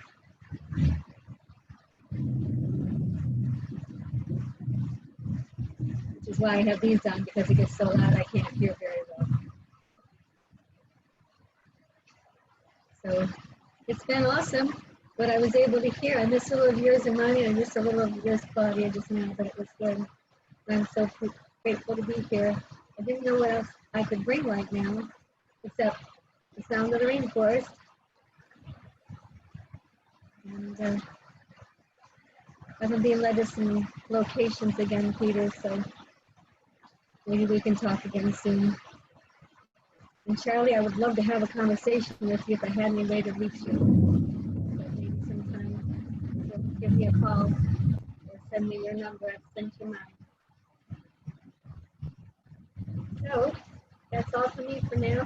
Which is why I have these on, because it gets so loud I can't hear very well. So it's been awesome what I was able to hear. I missed a little of yours and mine, and I missed a little of yours, Claudia, just now, but it was good. I'm so grateful to be here. I didn't know what else I could bring right now, except the sound of the rainforest. And I've been being led to some locations again, Peter, so maybe we can talk again soon. And Charlie, I would love to have a conversation with you if I had any way to reach you. So maybe sometime, so give me a call or send me your number. I've sent you mine. So that's all for me for now.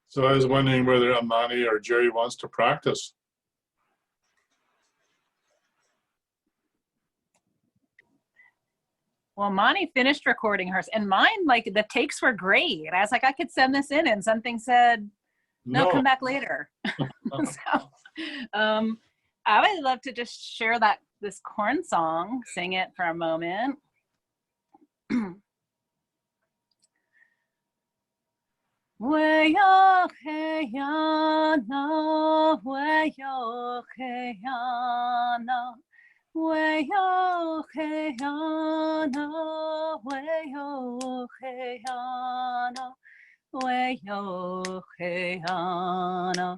So I was wondering whether Amani or Jerry wants to practice. Well, Monty finished recording hers, and mine, like, the takes were great. I was like, I could send this in, and something said, no, come back later. So, I would love to just share this corn song, sing it for a moment. Weyo heyana, weyo heyana. Weyo heyana, weyo heyana, weyo heyana.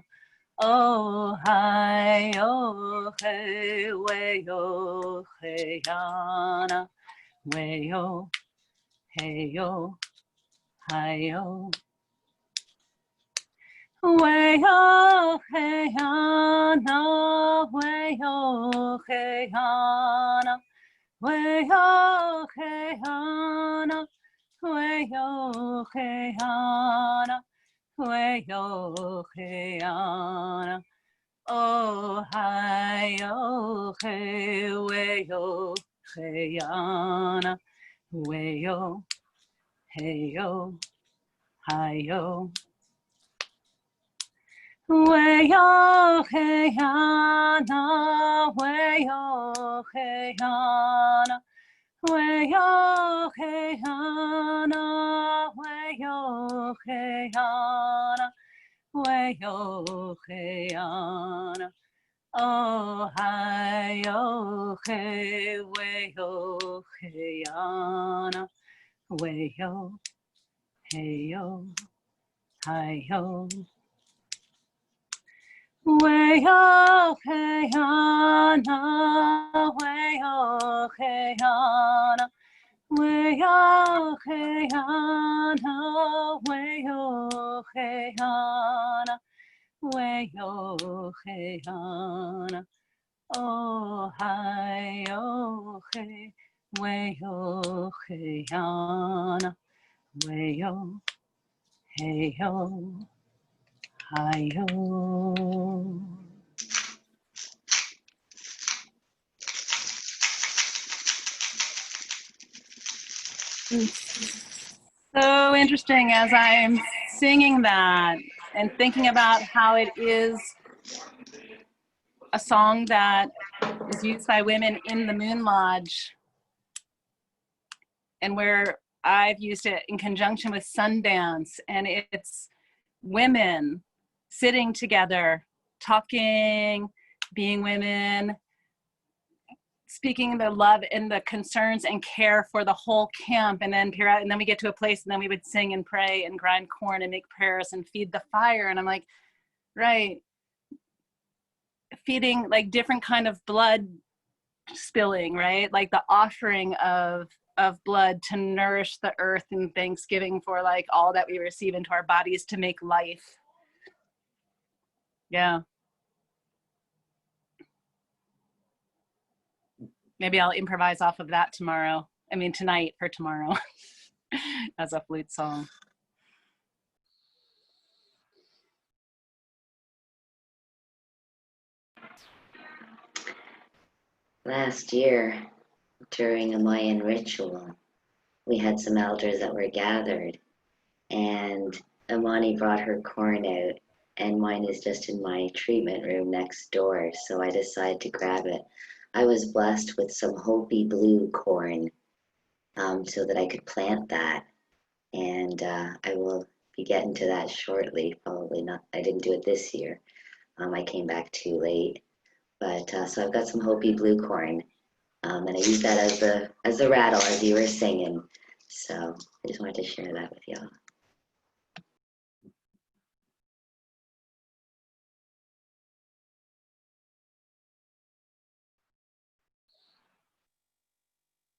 Oh hi, oh hey, weyo heyana, weyo heyo, hiyo. Weyo heyana, weyo heyana, weyo heyana, weyo heyana, weyo heyana. Oh hi, oh hey, weyo heyana, weyo heyo, hiyo. Weyo heyana, weyo heyana, weyo heyana, weyo heyana, weyo heyana. Oh hi, oh hey, weyo heyana, weyo heyo, hiyo. Weyo heyana, weyo heyana, weyo heyana, weyo heyana, weyo heyana. Oh hi, oh hey, weyo heyana, weyo heyo, hiyo. So interesting as I'm singing that and thinking about how it is a song that is used by women in the Moon Lodge, and where I've used it in conjunction with Sundance, and it's women sitting together, talking, being women, speaking the love and the concerns and care for the whole camp, and then we get to a place, and then we would sing and pray and grind corn and make prayers and feed the fire. And I'm like, right, feeding like different kind of blood spilling, right? Like the offering of blood to nourish the earth, and thanksgiving for like all that we receive into our bodies to make life. Yeah. Maybe I'll improvise off of that tomorrow. I mean, tonight for tomorrow as a flute song. Last year, during a Mayan ritual, we had some elders that were gathered, and Amani brought her corn out, and mine is just in my treatment room next door, so I decided to grab it. I was blessed with some Hopi blue corn so that I could plant that, and I will be getting to that shortly. Probably not, I didn't do it this year. I came back too late, but so I've got some Hopi blue corn, and I use that as the rattle as you were singing. So I just wanted to share that with y'all.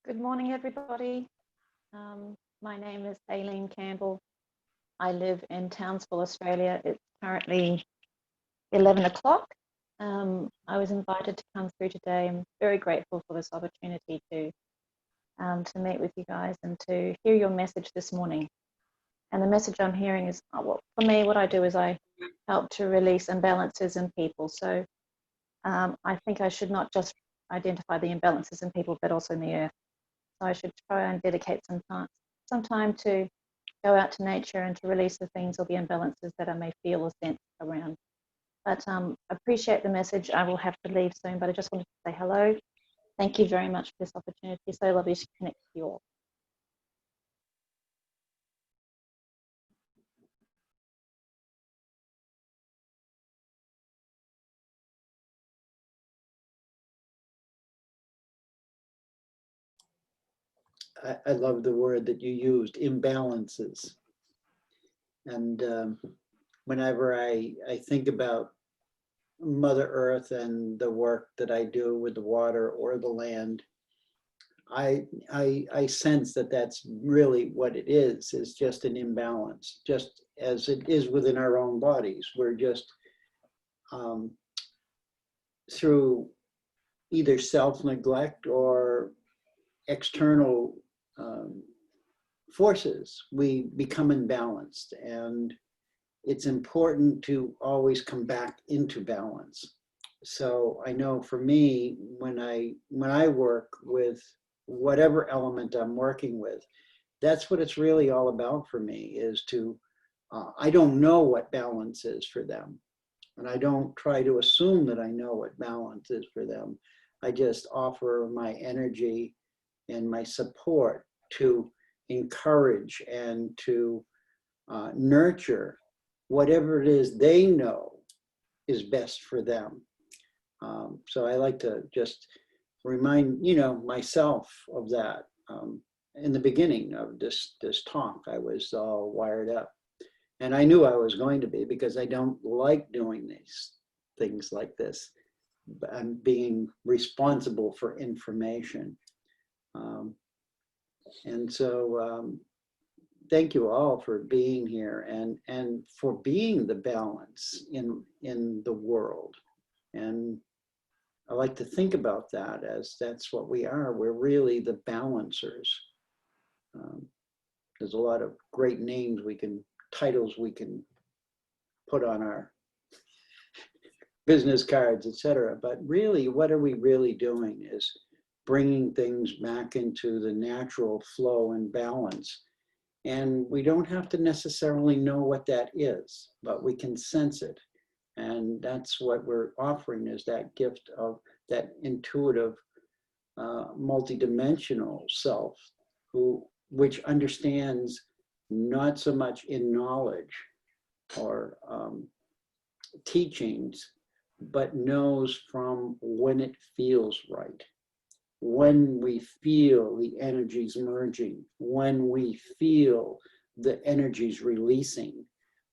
Good morning, everybody. My name is Aileen Campbell. I live in Townsville, Australia. It's currently 11 o'clock. I was invited to come through today. I'm very grateful for this opportunity to meet with you guys and to hear your message this morning. And the message I'm hearing is, well, for me, what I do is I help to release imbalances in people. So I think I should not just identify the imbalances in people, but also in the earth. So I should try and dedicate some time to go out to nature and to release the things or the imbalances that I may feel or sense around. But appreciate the message. I will have to leave soon, but I just wanted to say hello. Thank you very much for this opportunity. So lovely to connect with you all. I love the word that you used, imbalances. And whenever I think about Mother Earth and the work that I do with the water or the land, I sense that that's really what it is just an imbalance, just as it is within our own bodies. We're just through either self-neglect or external forces, we become imbalanced, and it's important to always come back into balance. So I know for me, when I work with whatever element I'm working with, that's what it's really all about for me, is to, I don't know what balance is for them. And I don't try to assume that I know what balance is for them. I just offer my energy and my support to encourage and to nurture whatever it is they know is best for them. So I like to just remind, myself of that. In the beginning of this talk, I was all wired up. And I knew I was going to be, because I don't like doing these things like this. I'm being responsible for information. And so thank you all for being here and for being the balance in the world. And I like to think about that as that's what we are. We're really the balancers. There's a lot of great names titles we can put on our business cards, etc. But really, what are we really doing is bringing things back into the natural flow and balance. And we don't have to necessarily know what that is, but we can sense it. And that's what we're offering, is that gift of that intuitive, multidimensional self, which understands not so much in knowledge or teachings, but knows from when it feels right. When we feel the energies merging, when we feel the energies releasing,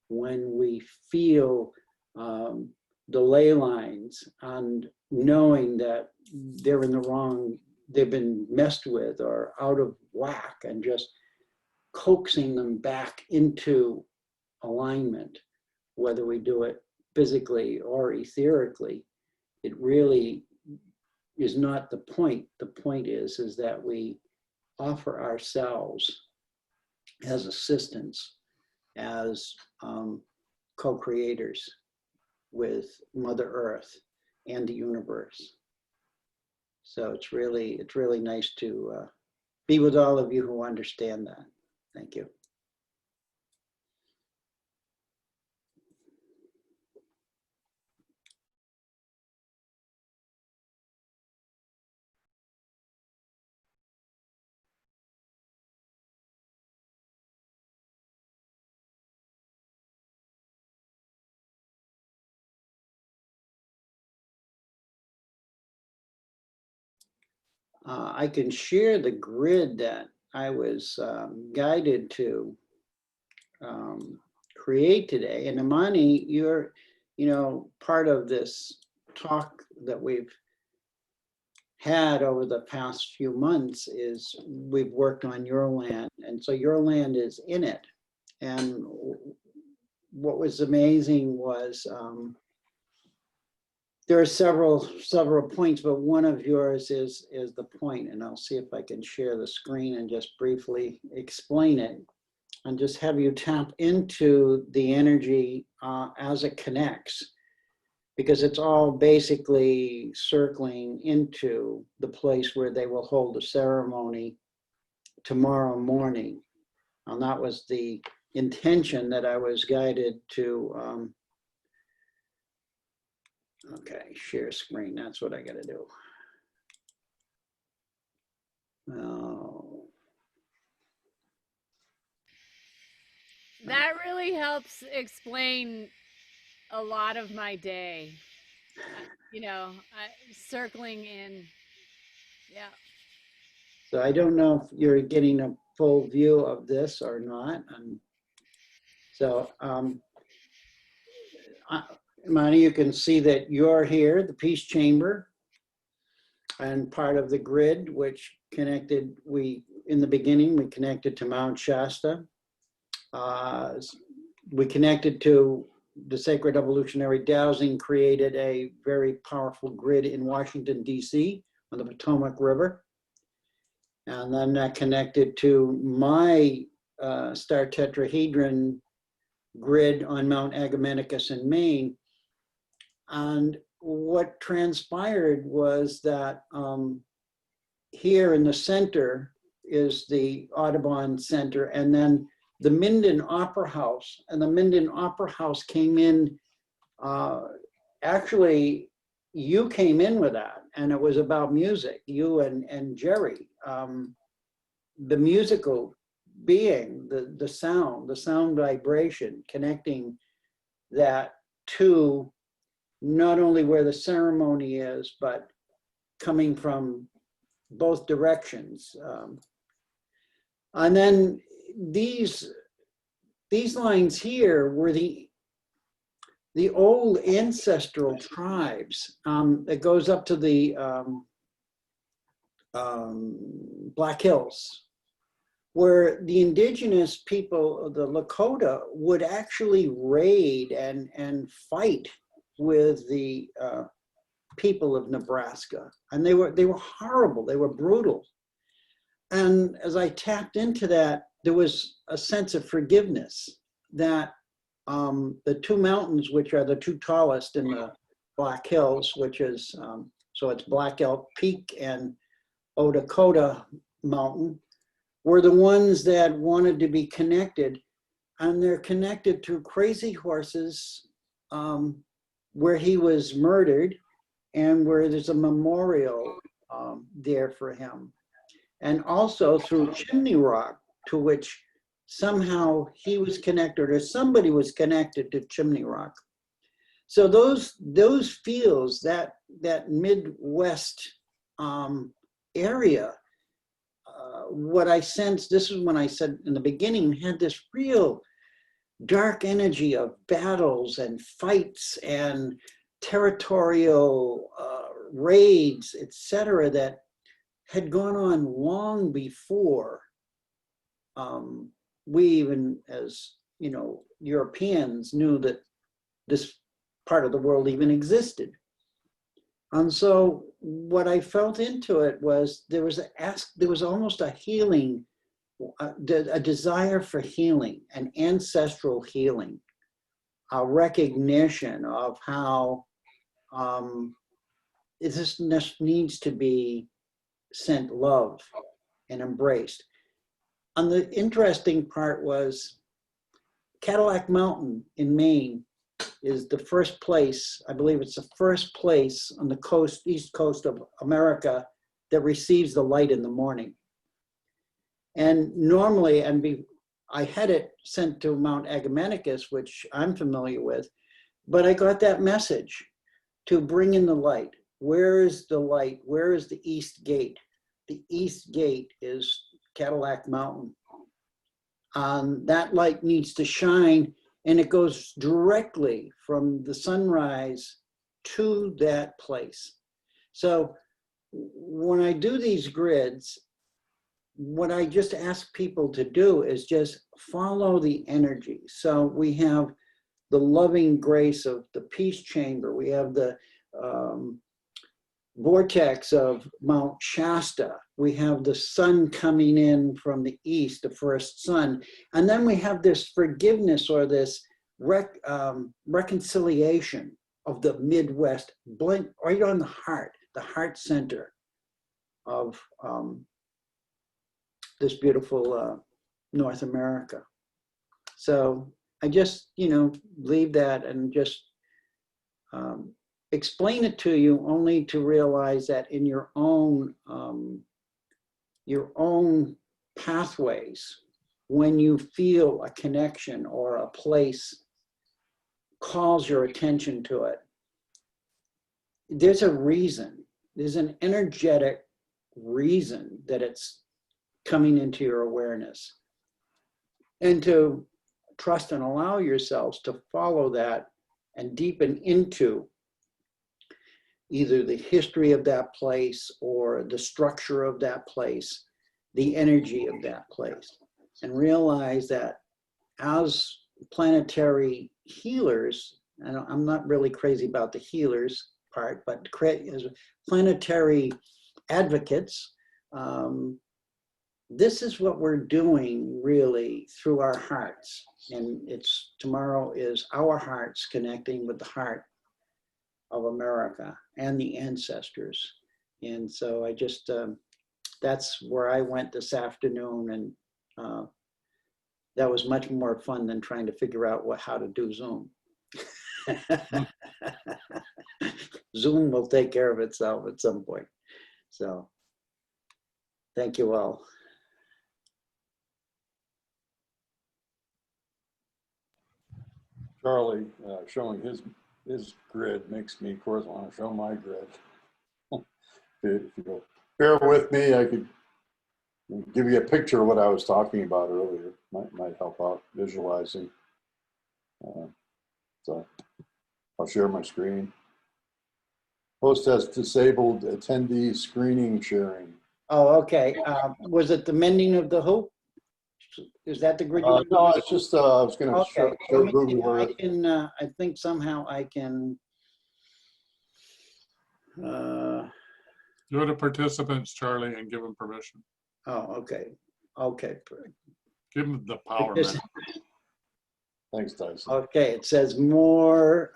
when we feel the ley lines, and knowing that they're in the wrong, they've been messed with or out of whack, and just coaxing them back into alignment, whether we do it physically or etherically, it really is not the point. The point is that we offer ourselves as assistants, as co-creators with Mother Earth and the universe. So it's really nice to be with all of you who understand that. Thank you. I can share the grid that I was guided to create today. And Imani, you're, part of this talk that we've had over the past few months is we've worked on your land. And so your land is in it. And what was amazing was there are several points, but one of yours is the point, and I'll see if I can share the screen and just briefly explain it, and just have you tap into the energy as it connects, because it's all basically circling into the place where they will hold the ceremony tomorrow morning. And that was the intention that I was guided to. Okay, share screen, that's what I gotta do. Oh. That really helps explain a lot of my day. Circling in. Yeah. So I don't know if you're getting a full view of this or not. And so, Imani, you can see that you're here, the peace chamber, and part of the grid, which connected, in the beginning, we connected to Mount Shasta. We connected to the sacred evolutionary dowsing, created a very powerful grid in Washington, D.C. on the Potomac River. And then that connected to my star tetrahedron grid on Mount Agamenticus in Maine. And what transpired was that here in the center is the Audubon Center, and then the Minden Opera House. And the Minden Opera House came in, actually, you came in with that, and it was about music, you and Jerry. The musical being, the sound vibration, connecting that to not only where the ceremony is, but coming from both directions. And then these lines here were the old ancestral tribes that goes up to the Black Hills, where the indigenous people, the Lakota, would actually raid and fight with the people of Nebraska. And they were horrible, they were brutal. And as I tapped into that, there was a sense of forgiveness that the two mountains, which are the two tallest in the Black Hills, which is, so it's Black Elk Peak and Odakota Mountain, were the ones that wanted to be connected. And they're connected through Crazy Horses, where he was murdered, and where there's a memorial there for him. And also through Chimney Rock, to which somehow he was connected, or somebody was connected to Chimney Rock. So those fields, that Midwest area, what I sensed, this is when I said in the beginning, had this real dark energy of battles and fights and territorial raids, etc., that had gone on long before we even, as Europeans, knew that this part of the world even existed. And so what I felt into it was there was almost a healing, a desire for healing, an ancestral healing, a recognition of how this needs to be sent love and embraced. And the interesting part was Cadillac Mountain in Maine is the first place, I believe it's the first place on the coast, east coast of America, that receives the light in the morning. And normally, I had it sent to Mount Agamenticus, which I'm familiar with, but I got that message to bring in the light. Where is the light? Where is the East Gate? The East Gate is Cadillac Mountain. That light needs to shine, and it goes directly from the sunrise to that place. So when I do these grids, what I just ask people to do is just follow the energy. So we have the loving grace of the peace chamber. We have the vortex of Mount Shasta. We have the sun coming in from the east, the first sun. And then we have this forgiveness, or this reconciliation of the Midwest, blink right on the heart center of this beautiful North America. So I just, leave that and just explain it to you, only to realize that in your own pathways, when you feel a connection or a place calls your attention to it, there's a reason. There's an energetic reason that it's coming into your awareness. And to trust and allow yourselves to follow that and deepen into either the history of that place or the structure of that place, the energy of that place, and realize that as planetary healers, and I'm not really crazy about the healers part, but as planetary advocates, this is what we're doing really through our hearts. And tomorrow is our hearts connecting with the heart of America and the ancestors. And so I just, that's where I went this afternoon, and that was much more fun than trying to figure out how to do Zoom. Zoom will take care of itself at some point. So thank you all. Charlie showing his grid makes me, of course, want to show my grid. If you'll bear with me, I could give you a picture of what I was talking about earlier. Might help out visualizing. So I'll share my screen. Host has disabled attendee screening sharing. Oh, okay. Was it the mending of the hoop? Is that the grid? No, it's just I was going to Okay. show Google Earth. I think somehow I can. Go to participants, Charlie, and give them permission. Oh, okay. Okay. Give them the power. Thanks, Tyson. Okay, it says more.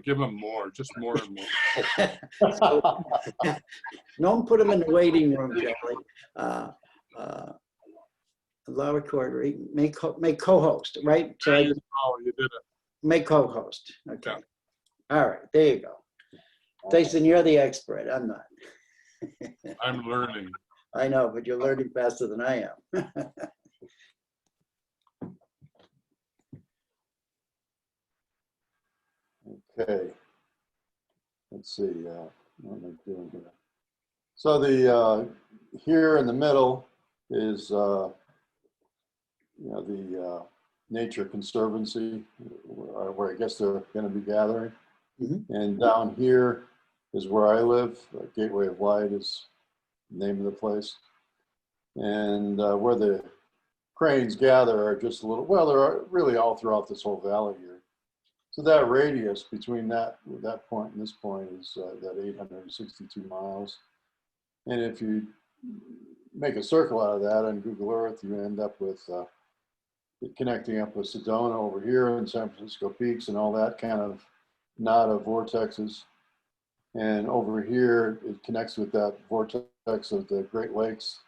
Give them more, just more and more. So, don't put them in the waiting room, Shelley. Allow recorder, make co-host, right? So I just, oh, you did it. Make co-host. Okay. Yeah. All right, there you go. Tyson, you're the expert. I'm not. I'm learning. I know, but you're learning faster than I am. Okay. Let's see. What am I doing here? So the here in the middle is the Nature Conservancy, where I guess they're going to be gathering. Mm-hmm. And down here is where I live. Gateway of Light is the name of the place. And where the cranes gather are just a little, well, they're really all throughout this whole valley here. So that radius between that point and this point is that 862 miles. And if you make a circle out of that on Google Earth, you end up with connecting up with Sedona over here and San Francisco Peaks and all that kind of knot of vortexes. And over here, it connects with that vortex of the Great Lakes.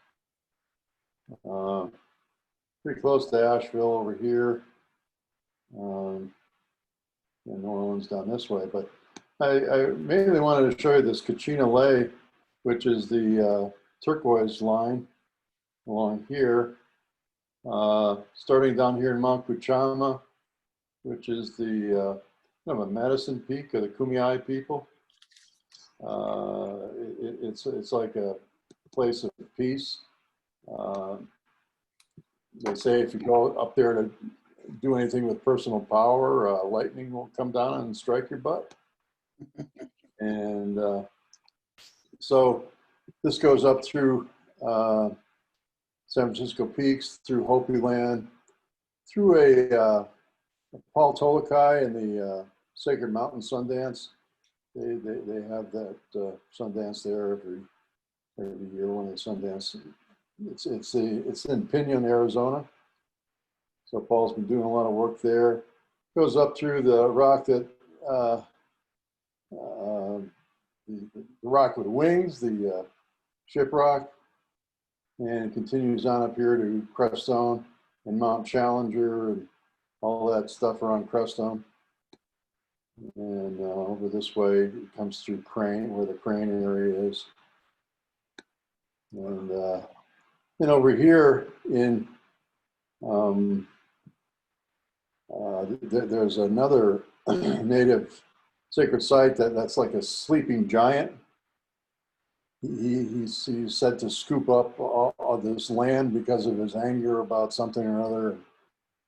Pretty close to Asheville over here. And New Orleans down this way. But I mainly wanted to show you this Kachina Lay, which is the turquoise line along here. Starting down here in Mount Kuchama, which is the kind of a medicine peak of the Kumeyaay people. It's like a place of peace. They say if you go up there to do anything with personal power, lightning will come down and strike your butt. And so this goes up through San Francisco Peaks, through Hopi Land, through a Paul Tolokai and the Sacred Mountain Sundance. They have that Sundance there every year when they Sundance. It's in Pinon, Arizona. So Paul's been doing a lot of work there. Goes up through the rock that the rock with wings, the shiprock, and continues on up here to Crestone and Mount Challenger and all that stuff around Crestone. And over this way, it comes through Crane, where the Crane area is. And then over here in, there's another native sacred site that's like a sleeping giant. He's said to scoop up all this land because of his anger about something or other,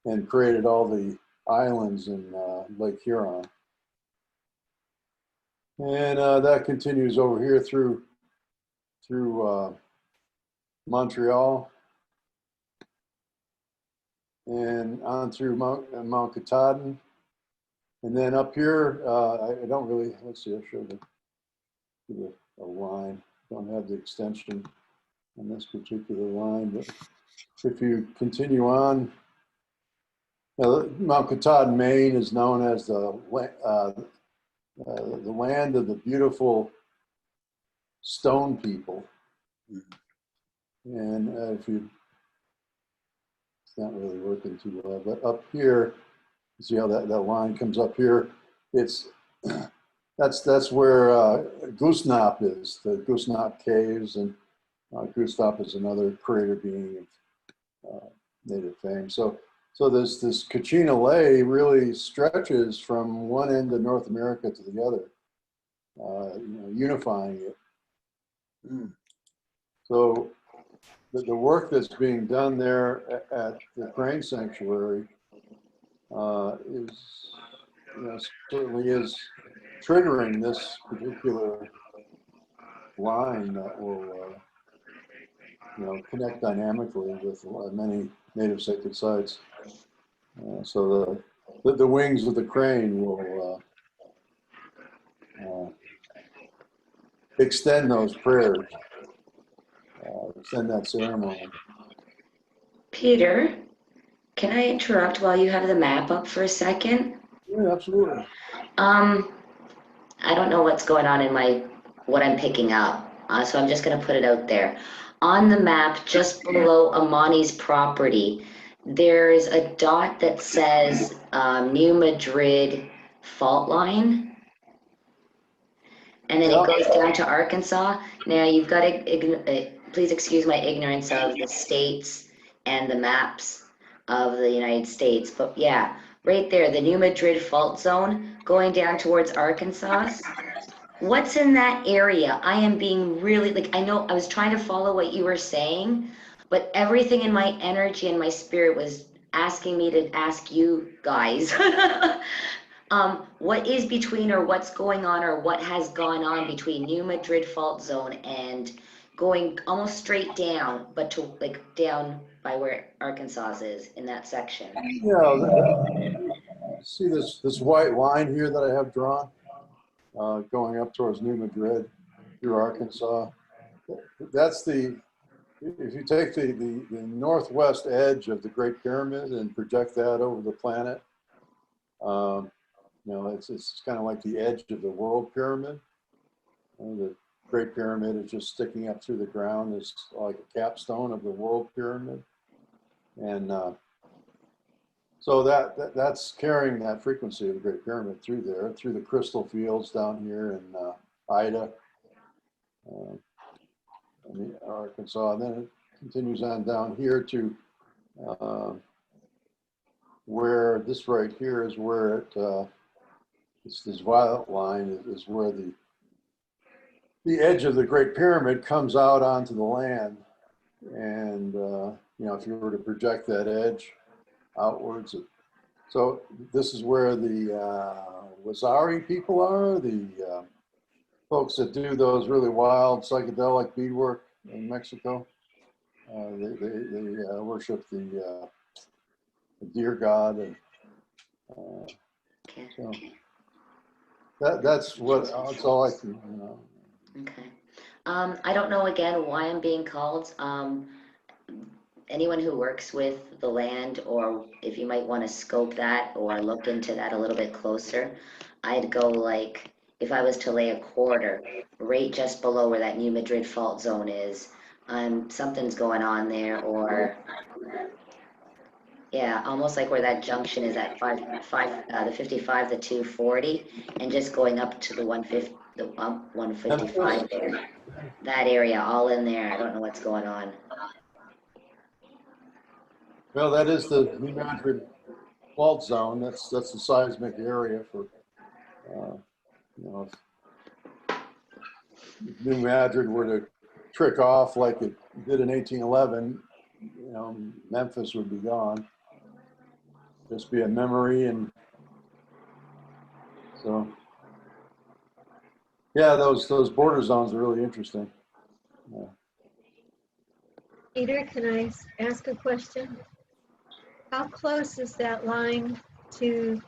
and created all the islands in Lake Huron. And that continues over here through Montreal and on through Mount Katahdin. And then up here, I don't really, let's see, I'll show you a line. Don't have the extension on this particular line, but if you continue on, Mount Katahdin, Maine is known as the land of the beautiful stone people. And if you, it's not really working too well, but up here, see how that line comes up here? It's that's where Goosnap is, the Goosnap Caves, and Goosnap is another creator being of native fame. So this Kachina Lay really stretches from one end of North America to the other, unifying it. So the work that's being done there at the Crane Sanctuary certainly is triggering this particular line that will connect dynamically with many native sacred sites. So the wings of the crane will extend those prayers, extend that ceremony. Peter, can I interrupt while you have the map up for a second? Yeah, absolutely. I don't know what's going on in what I'm picking up, so I'm just going to put it out there. On the map, just below Amani's property, there's a dot that says New Madrid fault line, and then it goes down to Arkansas. Now you've got to, please excuse my ignorance of the states and the maps of the United States, but yeah, right there, the New Madrid fault zone going down towards Arkansas. What's in that area? I am being really, I know I was trying to follow what you were saying, but everything in my energy and my spirit was asking me to ask you guys, what is between, or what's going on, or what has gone on between New Madrid fault zone and going almost straight down, but to down by where Arkansas is in that section. Yeah, see this white line here that I have drawn, going up towards New Madrid through Arkansas. That's if you take the northwest edge of the Great Pyramid and project that over the planet, it's kind of like the edge of the World Pyramid. The Great Pyramid is just sticking up through the ground. It's like a capstone of the World Pyramid. And so that's carrying that frequency of the Great Pyramid through there, through the crystal fields down here in Ida, in Arkansas. And then it continues on down here to where this right here is where this violet line is where the edge of the Great Pyramid comes out onto the land. And, you know, if you were to project that edge outwards, so this is where the Wazari people are, the folks that do those really wild psychedelic beadwork in Mexico. They worship the deer god, and so that's all I can, you know. Okay. I don't know again why I'm being called. Anyone who works with the land, or if you might want to scope that or look into that a little bit closer, I'd go like, if I was to lay a quarter right just below where that New Madrid fault zone is, something's going on there, or yeah, almost like where that junction is at the 55, the 240, and just going up to the 150, the 155 there. That area, all in there. I don't know what's going on. Well, that is the New Madrid fault zone. That's the seismic area for, you know, if New Madrid were to trick off like it did in 1811, you know, Memphis would be gone. Just be a memory. And so, yeah, those border zones are really interesting. Yeah. Peter, can I ask a question? How close is that line to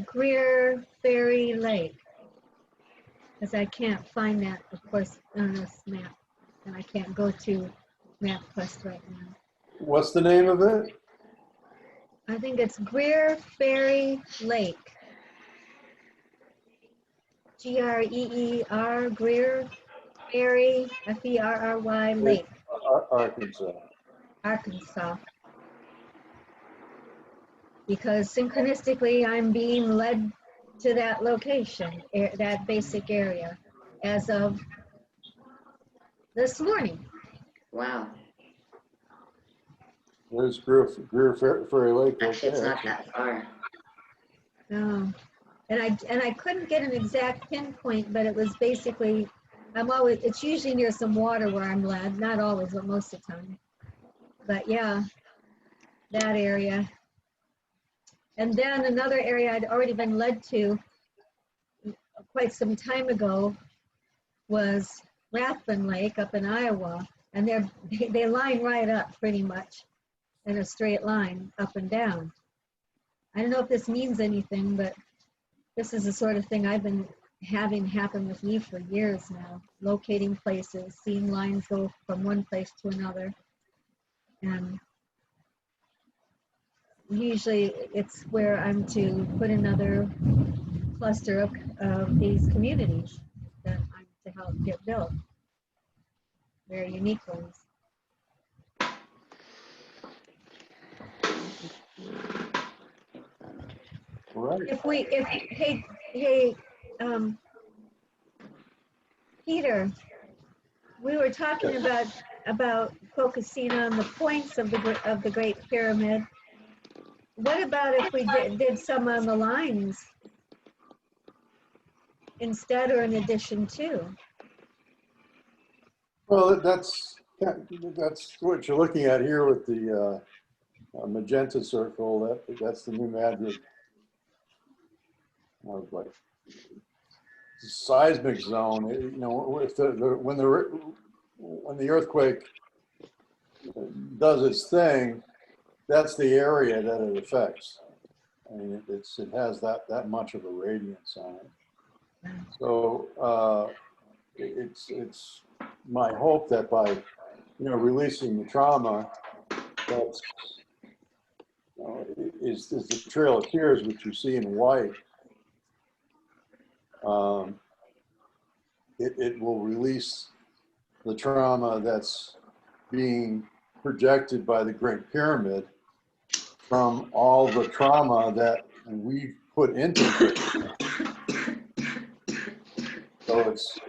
Greer Ferry Lake? Because I can't find that, of course, on this map, and I can't go to MapQuest right now. What's the name of it? I think it's Greer Ferry Lake. Greer, Greer Ferry, Ferry Lake. Arkansas. Arkansas. Because synchronistically, I'm being led to that location, that basic area, as of this morning. Wow. There's Greer Ferry Lake. Actually, it's not that far. No. And I couldn't get an exact pinpoint, but it was basically, it's usually near some water where I'm led, not always, but most of the time. But yeah, that area. And then another area I'd already been led to quite some time ago was Rathbun Lake up in Iowa. And they line right up pretty much in a straight line up and down. I don't know if this means anything, but this is the sort of thing I've been having happen with me for years now, locating places, seeing lines go from one place to another. And usually it's where I'm to put another cluster of these communities that I'm to help get built. Very unique ones. Right. Hey, Peter, we were talking about focusing on the points of the Great Pyramid. What about if we did some on the lines instead, or in addition to? Well, that's what you're looking at here with the magenta circle. That's the New Madrid, like seismic zone. You know, if when the earthquake does its thing, that's the area that it affects. I mean, it has that much of a radiance on it. So it's my hope that by releasing the trauma, that's is the Trail of Tears, which you see in white. It will release the trauma that's being projected by the Great Pyramid from all the trauma that we've put into it. So it's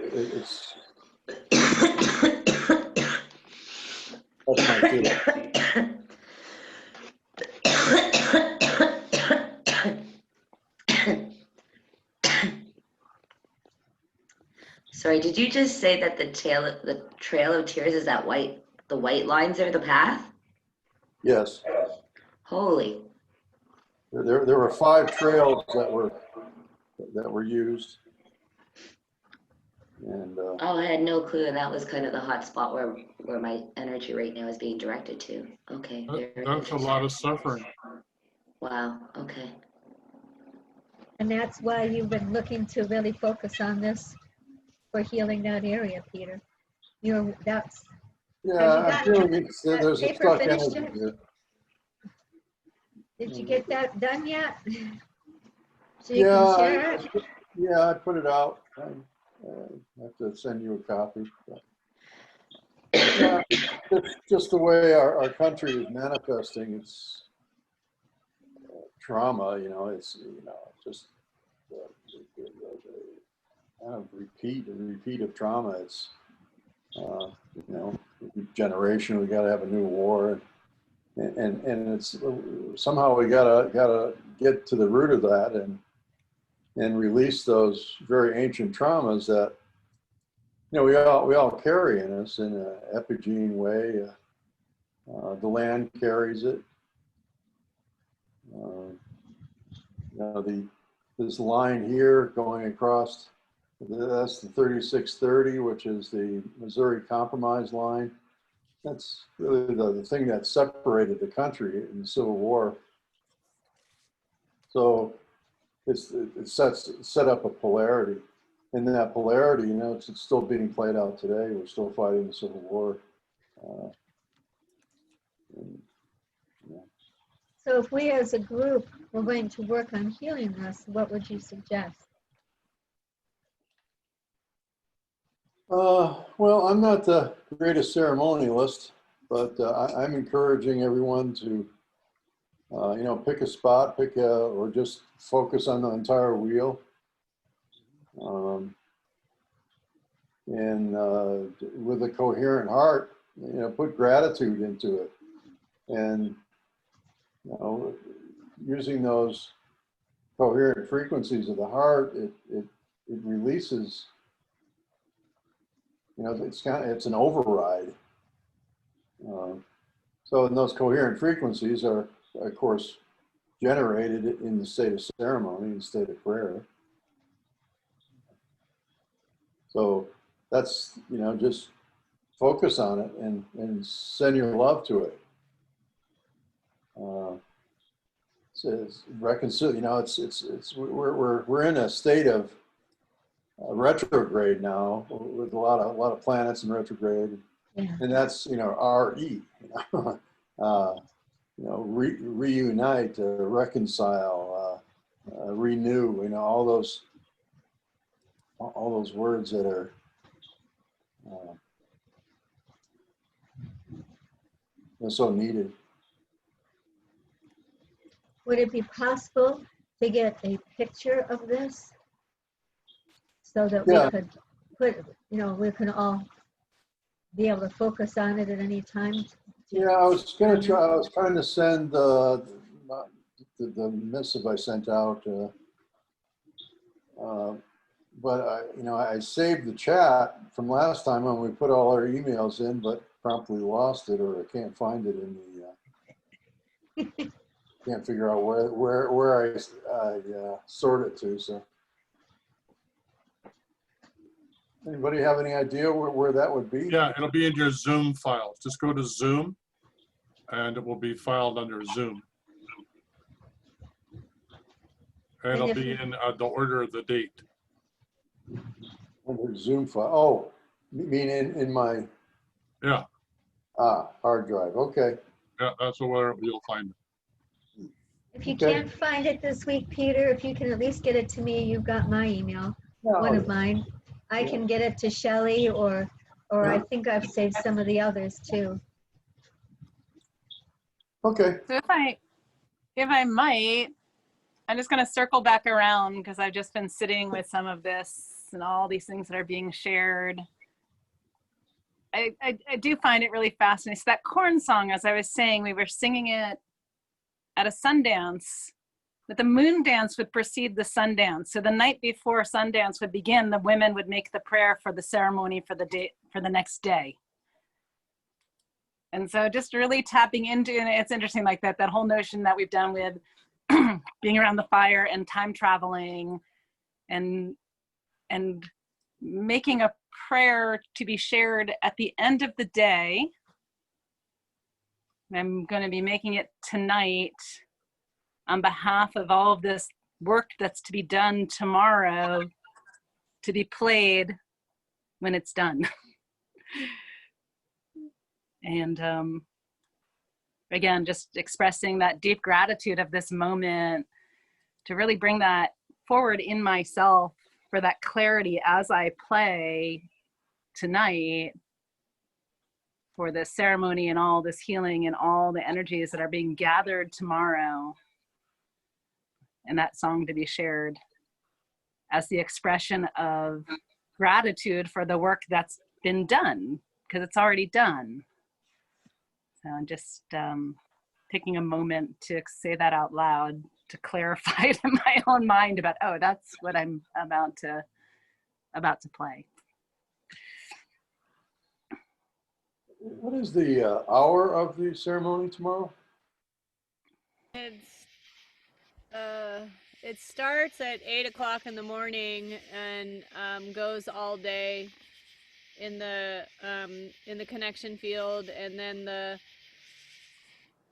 that's my feeling. Sorry, did you just say that the Trail of Tears is the white lines are the path? Yes. Holy. There were 5 trails that were used. And Oh, I had no clue, and that was kind of the hot spot where my energy right now is being directed to. Okay, very That's a lot interesting. of suffering. Wow, okay. And that's why you've been looking to really focus on this for healing that area, Peter. That's, yeah, I'm feeling that there's a paper stuck finished energy yet? here. Did you get that done yet? So you can Yeah, share it? yeah, I put it out. I have to send you a copy. But, yeah, it's just the way our country is manifesting its trauma. It's just kind of repeat of trauma. It's generation. We got to have a new war, and it's somehow we gotta get to the root of that and release those very ancient traumas that we all carry in us in an epigene way. The land carries it. This line here going across, that's the 3630, which is the Missouri Compromise line. That's really the thing that separated the country in the Civil War. So it set up a polarity. And that polarity, it's still being played out today. We're still fighting the Civil War. So if we as a group were going to work on healing this, what would you suggest? Well, I'm not the greatest ceremonialist, but I'm encouraging everyone to, pick a spot, or just focus on the entire wheel. And with a coherent heart, put gratitude into it. And, using those coherent frequencies of the heart, it releases, it's an override. So those coherent frequencies are, of course, generated in the state of ceremony, in the state of prayer. So that's, just focus on it and send your love to it. It's we're in a state of retrograde now, with a lot of planets in retrograde. Yeah. And that's, RE, reunite, reconcile, renew, all those words that are so needed. Would it be possible to get a picture of this so that we could put, we can all be able to focus on it at any time? Yeah, I was trying to send the missive I sent out, but I saved the chat from last time when we put all our emails in, but promptly lost it, or I can't find it in the. Can't figure out where I sort it to. So, anybody have any idea where that would be? Yeah, it'll be in your Zoom files. Just go to Zoom, and it will be filed under Zoom. And it'll be in the order of the date. Under Zoom file. Oh, you mean in my? Yeah. Hard drive. Okay. Yeah, that's where you'll find it. If you can't find it this week, Peter, if you can at least get it to me, you've got my email, one of mine. I can get it to Shelley, or I think I've saved some of the others too. Okay. So if I might, I'm just going to circle back around, because I've just been sitting with some of this and all these things that are being shared. I do find it really fascinating. So that corn song, as I was saying, we were singing it at a Sundance that the moon dance would precede the sun dance. So the night before Sundance would begin, the women would make the prayer for the ceremony for the day, for the next day. And so just really tapping into, and it's interesting like that whole notion that we've done with being around the fire and time traveling and making a prayer to be shared at the end of the day. I'm going to be making it tonight on behalf of all of this work that's to be done tomorrow, to be played when it's done. And again, just expressing that deep gratitude of this moment to really bring that forward in myself for that clarity as I play tonight for this ceremony and all this healing and all the energies that are being gathered tomorrow, and that song to be shared as the expression of gratitude for the work that's been done, because it's already done. So I'm just taking a moment to say that out loud, to clarify it in my own mind about, oh, that's what I'm about to play. What is the hour of the ceremony tomorrow? It starts at 8 o'clock in the morning and goes all day in the connection field, and then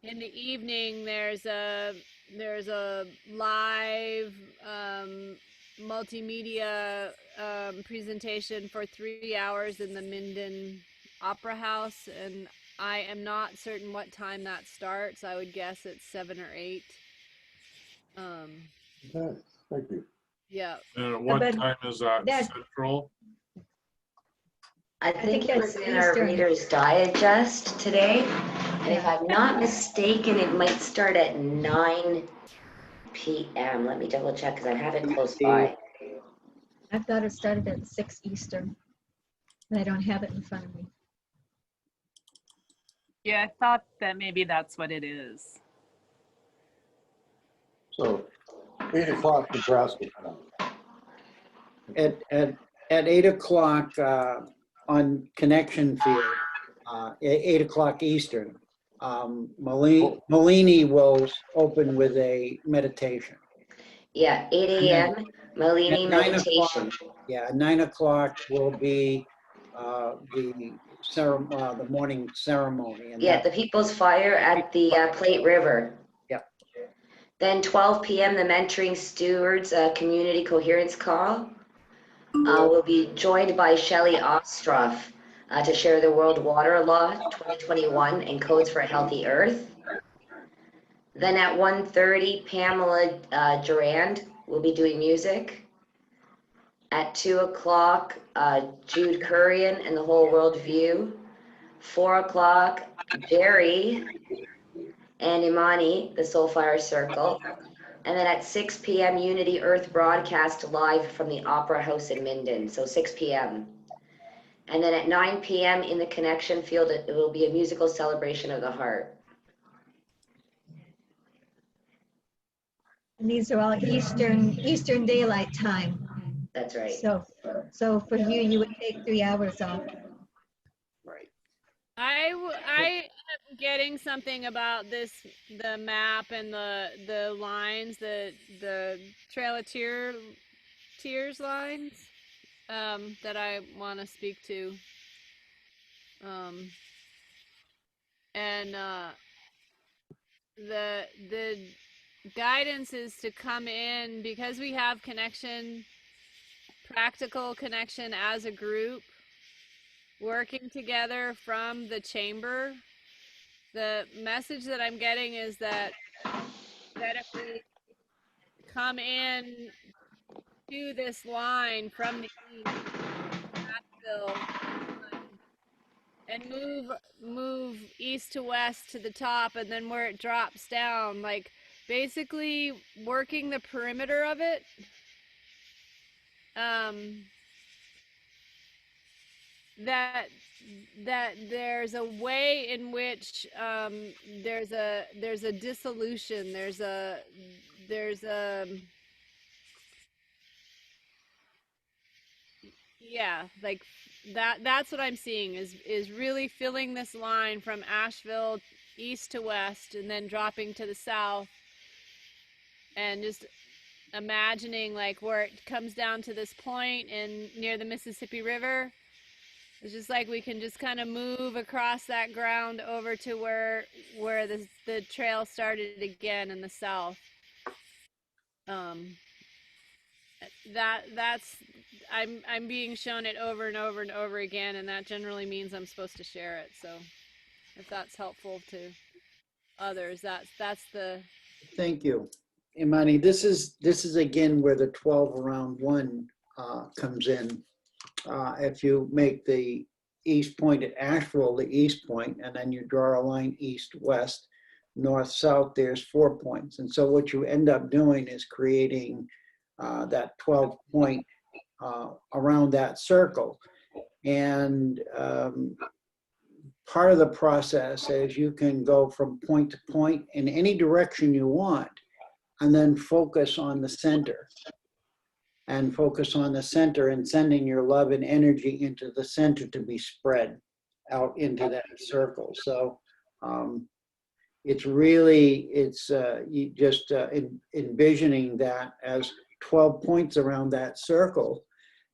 in the evening there's a live multimedia presentation for 3 hours in the Minden Opera House, and I am not certain what time that starts. I would guess it's 7 or 8. Okay, thank you. Yeah. And at what time is that central? I think it was that's in our Eastern. Reader's Digest today. And if I'm not mistaken, it might start at 9 p.m. Let me double check because I have it close by. I thought it started at 6 Eastern, and I don't have it in front of me. Yeah, I thought that maybe that's what it is. So 8 o'clock Nebraska time. At 8 o'clock on connection field, 8 o'clock Eastern, Malini will open with a meditation. Yeah, 8 a.m. Malini meditation. Yeah, 9 o'clock will be the morning ceremony. And Yeah, the People's Fire at the Plate River. Yeah. Then 12 p.m. the Mentoring Stewards Community Coherence Call. Will be joined by Shelley Ostroff to share the World Water Law 2021 and Codes for a Healthy Earth. Then at 1:30, Pamela Durand will be doing music. At 2 o'clock, Jude Currian and the Whole World View. 4 o'clock, Jerry and Imani, the Soulfire Circle. And then at 6 p.m., Unity Earth broadcast live from the Opera House in Minden, so 6 p.m. And then at 9 p.m. in the connection field, it will be a musical celebration of the heart. And these are all Eastern Daylight Time. That's right. So for you would take 3 hours off. Right. I am getting something about the map and the lines, the Trail of Tears lines that I want to speak to. And the guidance is to come in, because we have practical connection as a group, working together from the chamber. The message that I'm getting is that if we come in to this line from the east, and move east to west to the top, and then where it drops down, like basically working the perimeter of it, that there's a way in which there's a dissolution, there's a yeah, like that's what I'm seeing is really filling this line from Asheville east to west and then dropping to the south, and just imagining like where it comes down to this point in near the Mississippi River. It's just like we can just kind of move across that ground over to where the trail started again in the south. That's I'm being shown it over and over and over again, and that generally means I'm supposed to share it. So if that's helpful to others, that's the Thank you. Imani, this is again where the 12 around 1 comes in. If you make the east point at Asheville the east point, and then you draw a line east-west, north-south, there's 4 points. And so what you end up doing is creating that 12 point around that circle. And part of the process is you can go from point to point in any direction you want, and then focus on the center. And focus on the center and sending your love and energy into the center to be spread out into that circle. So it's really, you just envisioning that as 12 points around that circle.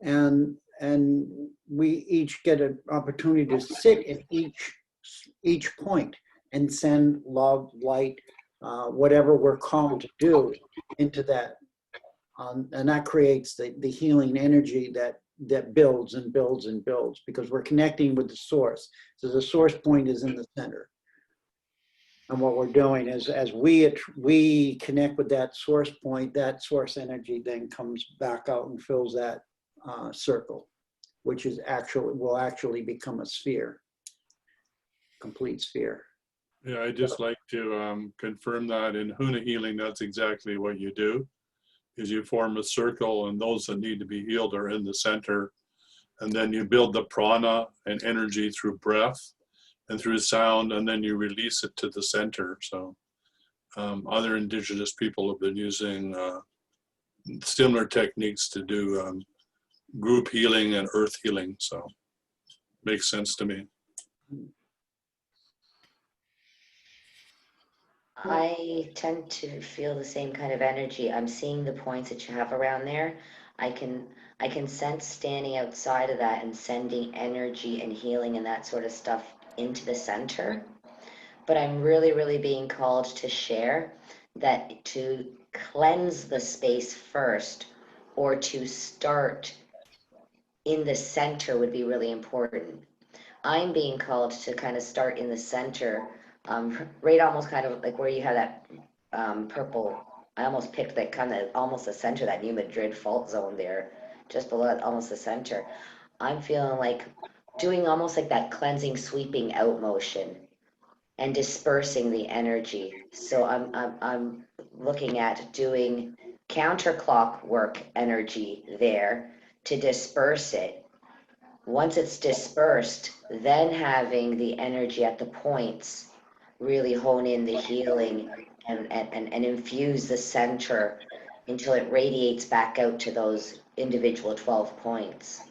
And we each get an opportunity to sit in each point and send love, light, whatever we're called to do into that. And that creates the healing energy that builds and builds and builds, because we're connecting with the source. So the source point is in the center. And what we're doing is, as we connect with that source point, that source energy then comes back out and fills that circle, which is will actually become a sphere, complete sphere. Yeah, I'd just like to confirm that in Huna healing, that's exactly what you do, is you form a circle, and those that need to be healed are in the center. And then you build the prana and energy through breath and through sound, and then you release it to the center. So other indigenous people have been using similar techniques to do group healing and earth healing. So makes sense to me. I tend to feel the same kind of energy. I'm seeing the points that you have around there. I can sense standing outside of that and sending energy and healing and that sort of stuff into the center. But I'm really, really being called to share that, to cleanse the space first, or to start in the center would be really important. I'm being called to kind of start in the center, right, almost kind of like where you have that purple. I almost picked that kind of almost the center, that New Madrid fault zone there, just below it, almost the center. I'm feeling like doing almost like that cleansing, sweeping out motion and dispersing the energy. So I'm looking at doing counterclock energy there to disperse it. Once it's dispersed, then having the energy at the points really hone in the healing and infuse the center until it radiates back out to those individual 12 points.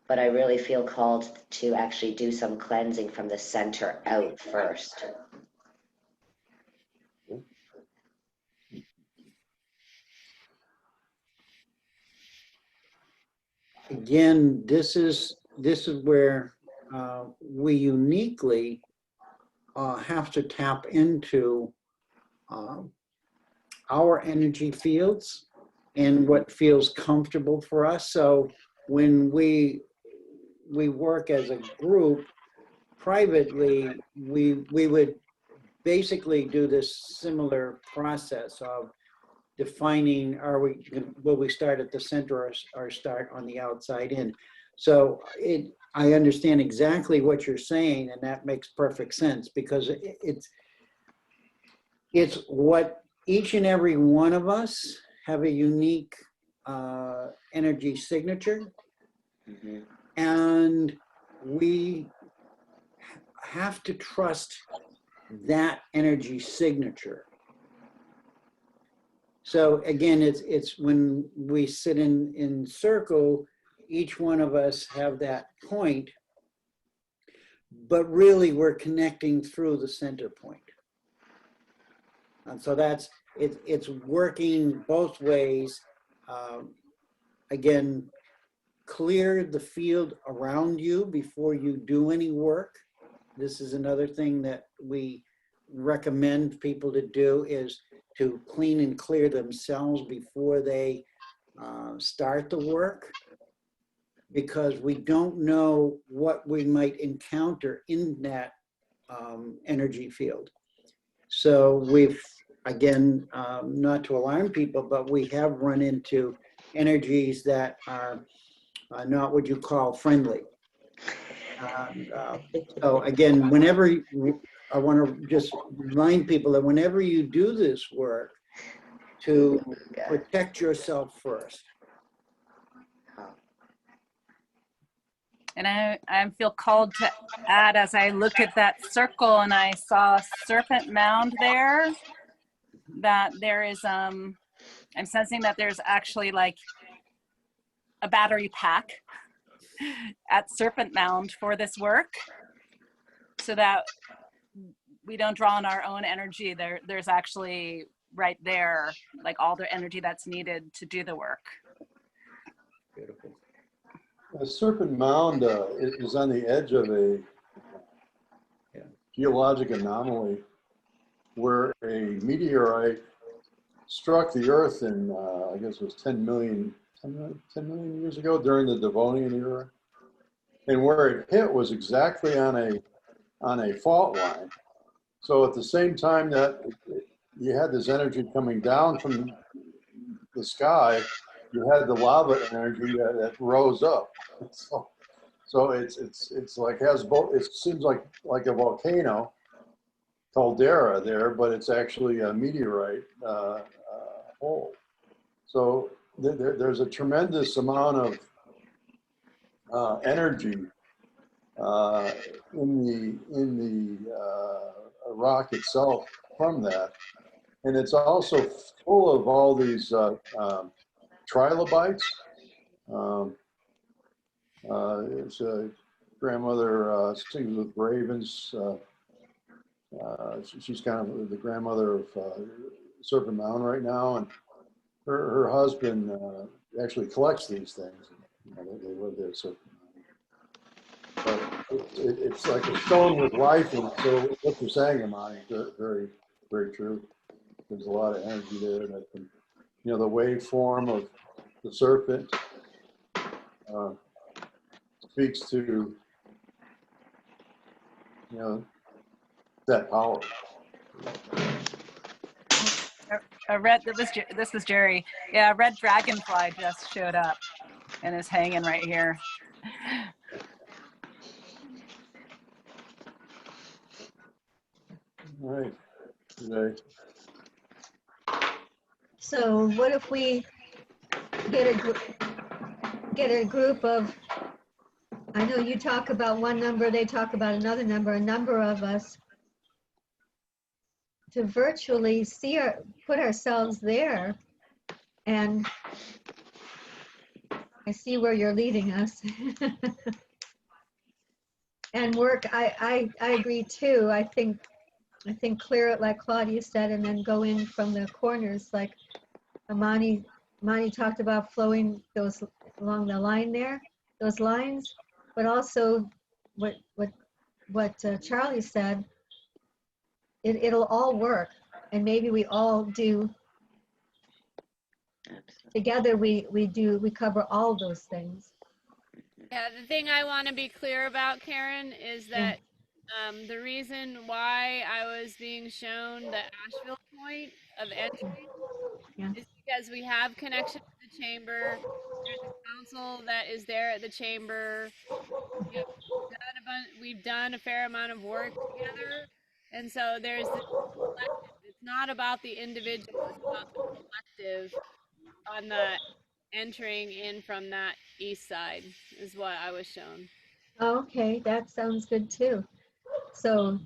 But I really feel called to actually do some cleansing from the center out first. Again, this is where we uniquely have to tap into our energy fields and what feels comfortable for us. So when we work as a group privately, we would basically do this similar process of defining, will we start at the center or start on the outside in? So I understand exactly what you're saying, and that makes perfect sense, because it's what each and every one of us have a unique energy signature. Mm-hmm. And we have to trust that energy signature. So again, it's when we sit in circle, each one of us have that point, but really we're connecting through the center point. And so that's, it's working both ways. Again, clear the field around you before you do any work. This is another thing that we recommend people to do, is to clean and clear themselves before they start the work, because we don't know what we might encounter in that energy field. So we've, again, not to alarm people, but we have run into energies that are not what you call friendly. So again, whenever I want to just remind people that whenever you do this work, to protect yourself first. And I feel called to add, as I looked at that circle and I saw a serpent mound there, that there is, I'm sensing that there's actually like a battery pack at Serpent Mound for this work, so that we don't draw on our own energy. There's actually right there, like all the energy that's needed to do the work. Beautiful. The Serpent Mound is on the edge of a geologic anomaly where a meteorite struck the Earth in, I guess it was 10 million years ago during the Devonian era. And where it hit was exactly on a fault line. So at the same time that you had this energy coming down from the sky, you had the lava energy that rose up. So it's like has both. It seems like a volcano caldera there, but it's actually a meteorite hole. So there's a tremendous amount of energy in the rock itself from that, and it's also full of all these trilobites. It's a grandmother sings with ravens. She's kind of the grandmother of Serpent Mound right now, and her husband actually collects these things. They live there at Serpent Mound. But it's like a stone with life in it. So what you're saying, Amani, very, very true. There's a lot of energy there that can, the waveform of the serpent speaks to, that power. A red, this was Jerry. Yeah, a red dragonfly just showed up and is hanging right here. All right. Today. So what if we get a group of, I know you talk about one number, they talk about another number, a number of us, to virtually put ourselves there. And I see where you're leading us. And work, I agree too. I think clear it like Claudia said, and then go in from the corners like Amani talked about, flowing those along the line there, those lines, but also what Charlie said, it'll all work, and maybe we all do together. We cover all those things. Yeah, the thing I want to be clear about, Karen, is that the reason why I was being shown the Asheville point of entry is because we have connection to the chamber. There's a council that is there at the chamber. We've done a fair amount of work together, and so there's this collective. It's not about the individual; it's about the collective on the entering in from that east side is what I was shown. Okay, that sounds good too. So,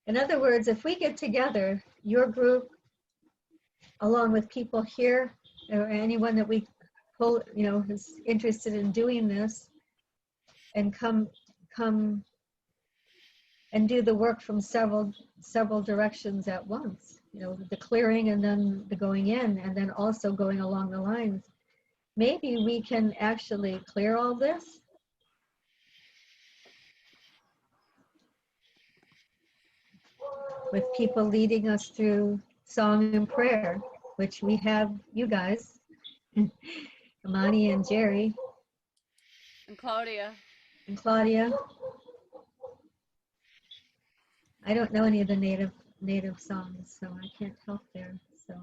in other words, if we get together, your group, along with people here, or anyone that we pull, is interested in doing this, and come and do the work from several directions at once, the clearing and then the going in, and then also going along the lines. Maybe we can actually clear all this. With people leading us through song and prayer, which we have you guys, Amani and Jerry. And Claudia. And Claudia. I don't know any of the native songs, so I can't help there. So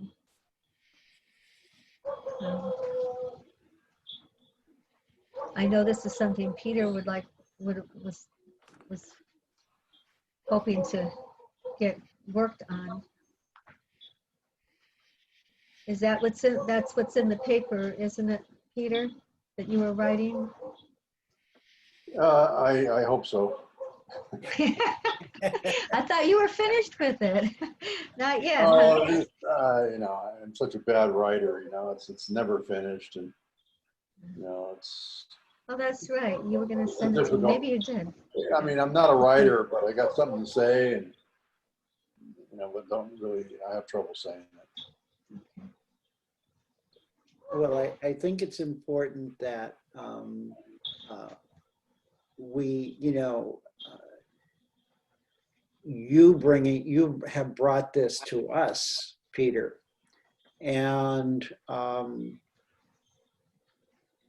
I know this is something Peter was hoping to get worked on. Is that that's what's in the paper, isn't it, Peter, that you were writing? I hope so. I thought you were finished with it. Not yet. I'm such a bad writer. It's never finished, and it's. Oh, that's right. You were going to send it to me. Maybe you did. I mean, I'm not a writer, but I got something to say, and but don't really. I have trouble saying it. Well, I think it's important that we, you have brought this to us, Peter, and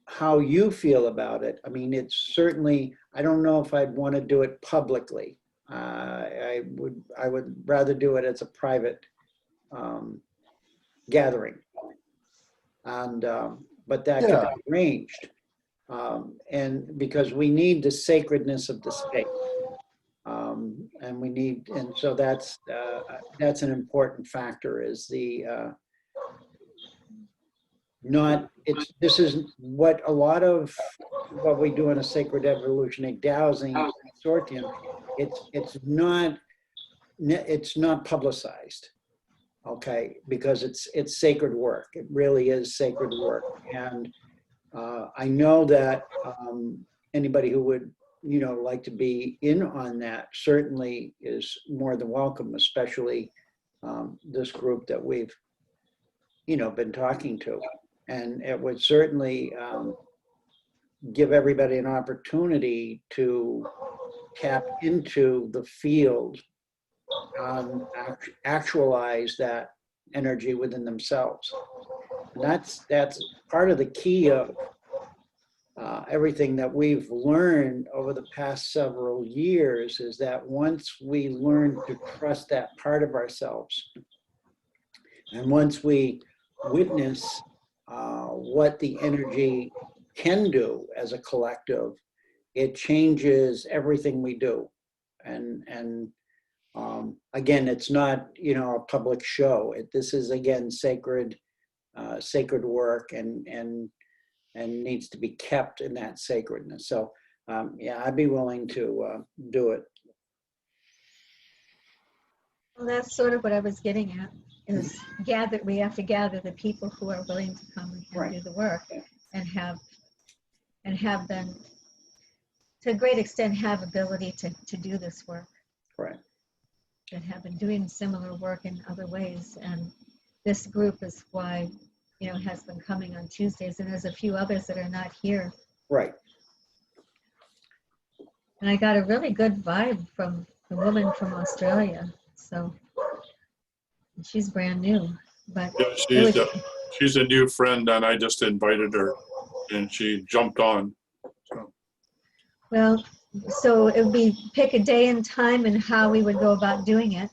how you feel about it. I mean, it's certainly, I don't know if I'd want to do it publicly. I would rather do it as a private gathering. And but that could be arranged, and because we need the sacredness of the space, and so that's an important factor. Is this is what a lot of what we do in a sacred evolutionary dowsing consortium. It's not publicized. Okay, because it's sacred work. It really is sacred work, and I know that anybody who would like to be in on that certainly is more than welcome, especially this group that we've been talking to, and it would certainly give everybody an opportunity to tap into the field. Actualize that energy within themselves. And that's part of the key of everything that we've learned over the past several years, is that once we learn to trust that part of ourselves, and once we witness what the energy can do as a collective, it changes everything we do. And again, it's not, a public show. This is, again, sacred work, and needs to be kept in that sacredness. So, yeah, I'd be willing to do it. Well, that's sort of what I was getting at, is we have to gather the people who are willing to come and do the work, and have them, to a great extent, have ability to do this work. Right. That have been doing similar work in other ways, and this group is why has been coming on Tuesdays, and there's a few others that are not here. Right. And I got a really good vibe from the woman from Australia, so she's brand new, but yeah, she's a new friend, and I just invited her, and she jumped on. So. Well, so it would be pick a day and time and how we would go about doing it.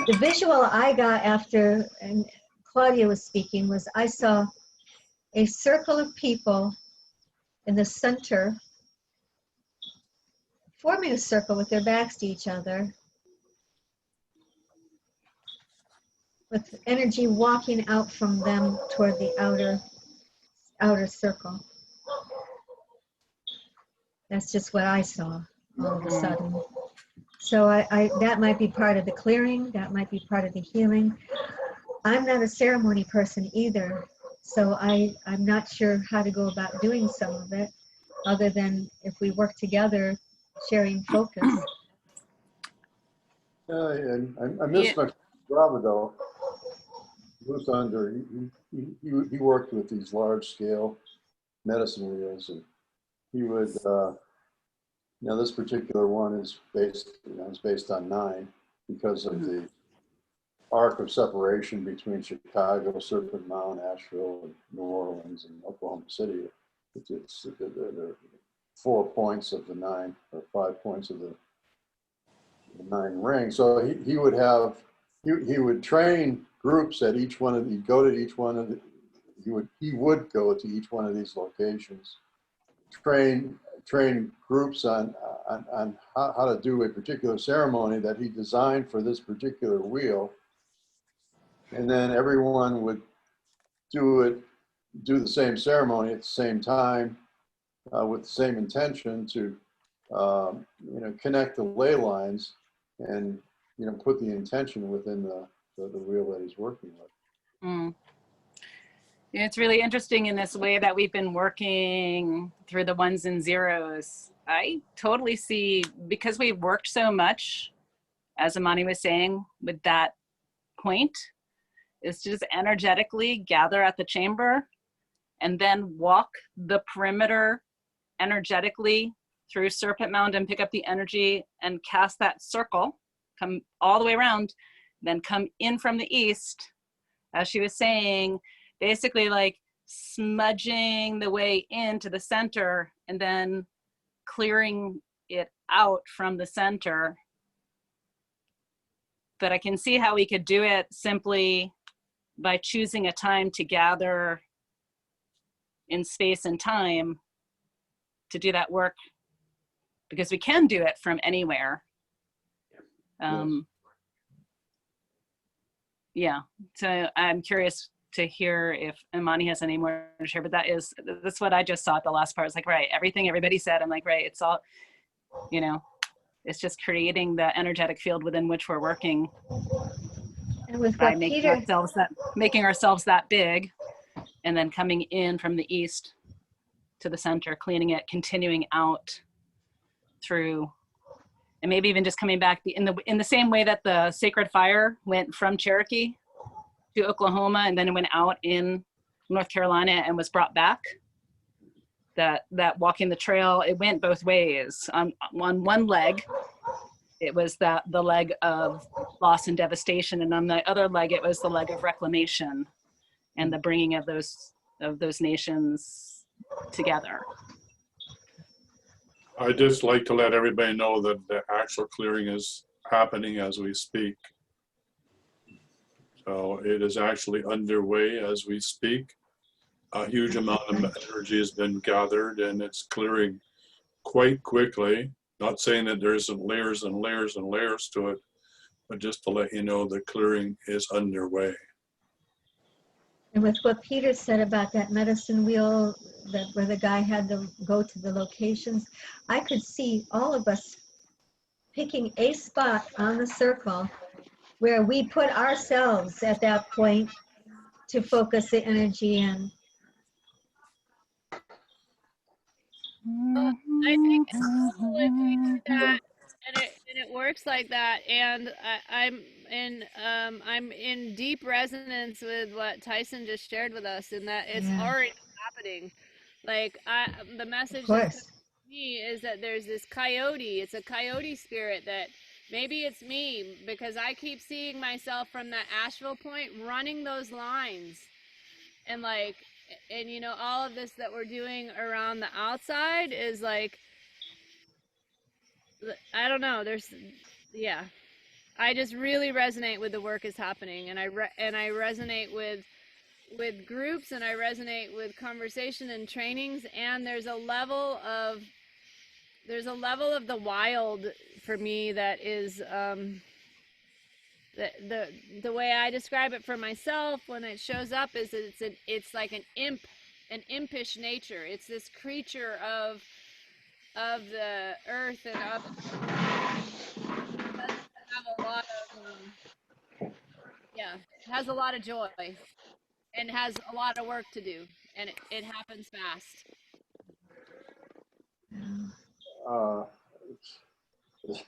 The visual I got after and Claudia was speaking was I saw a circle of people in the center forming a circle with their backs to each other, with energy walking out from them toward the outer circle. That's just what I saw all of a sudden. So that might be part of the clearing. That might be part of the healing. I'm not a ceremony person either. So I'm not sure how to go about doing some of it, other than if we work together, sharing focus. And I miss my brother though. He was under, he worked with these large scale medicine wheels, and he would, this particular one is based on 9 because of the arc of separation between Chicago, Serpent Mound, Asheville, and New Orleans, and Oklahoma City. It's the 4 points of the 9 or 5 points of the 9 ring. So he would train groups at each one of, he'd go to each one of the, he would go to each one of these locations, train groups on how to do a particular ceremony that he designed for this particular wheel. And then everyone would do the same ceremony at the same time with the same intention to, connect the ley lines and, put the intention within the wheel that he's working with. Mm. It's really interesting in this way that we've been working through the 1s and 0s. I totally see, because we've worked so much, as Amani was saying, with that point, is to just energetically gather at the chamber and then walk the perimeter energetically through Serpent Mound and pick up the energy and cast that circle, come all the way around, then come in from the east, as she was saying, basically like smudging the way into the center and then clearing it out from the center. But I can see how we could do it simply by choosing a time to gather in space and time to do that work, because we can do it from anywhere. Yeah, so I'm curious to hear if Imani has any more to share, but that's what I just saw at the last part. It's like, right, everything everybody said, I'm like, right, it's all, it's just creating the energetic field within which we're working. And with by what making ourselves that big, and then coming in from the east to the center, cleaning it, continuing out through, and maybe even just coming back in the same way that the sacred fire went from Cherokee to Oklahoma and then it went out in North Carolina and was brought back. That walking the trail, it went both ways. On one leg, it was the leg of loss and devastation, and on the other leg, it was the leg of reclamation and the bringing of those nations together. I'd just like to let everybody know that the actual clearing is happening as we speak. So it is actually underway as we speak. A huge amount of energy has been gathered and it's clearing quite quickly. Not saying that there isn't layers and layers and layers to it, but just to let you know the clearing is underway. And with what Peter said about that medicine wheel, where the guy had to go to the locations, I could see all of us picking a spot on the circle where we put ourselves at that point to focus the energy in. I think it's cool if we do that, and it works like that. And I'm in deep resonance with what Tyhson just shared with us, in that it's already happening. Like the message that comes to me is that there's this coyote. It's a coyote spirit that maybe it's me, because I keep seeing myself from that Asheville point running those lines, and all of this that we're doing around the outside is like, I don't know, I just really resonate with the work is happening, and I resonate with groups, and I resonate with conversation and trainings, and there's a level of the wild for me that is the way I describe it for myself when it shows up is it's like an impish nature. It's this creature of the earth and of have a lot of has a lot of joy and has a lot of work to do, and it happens fast.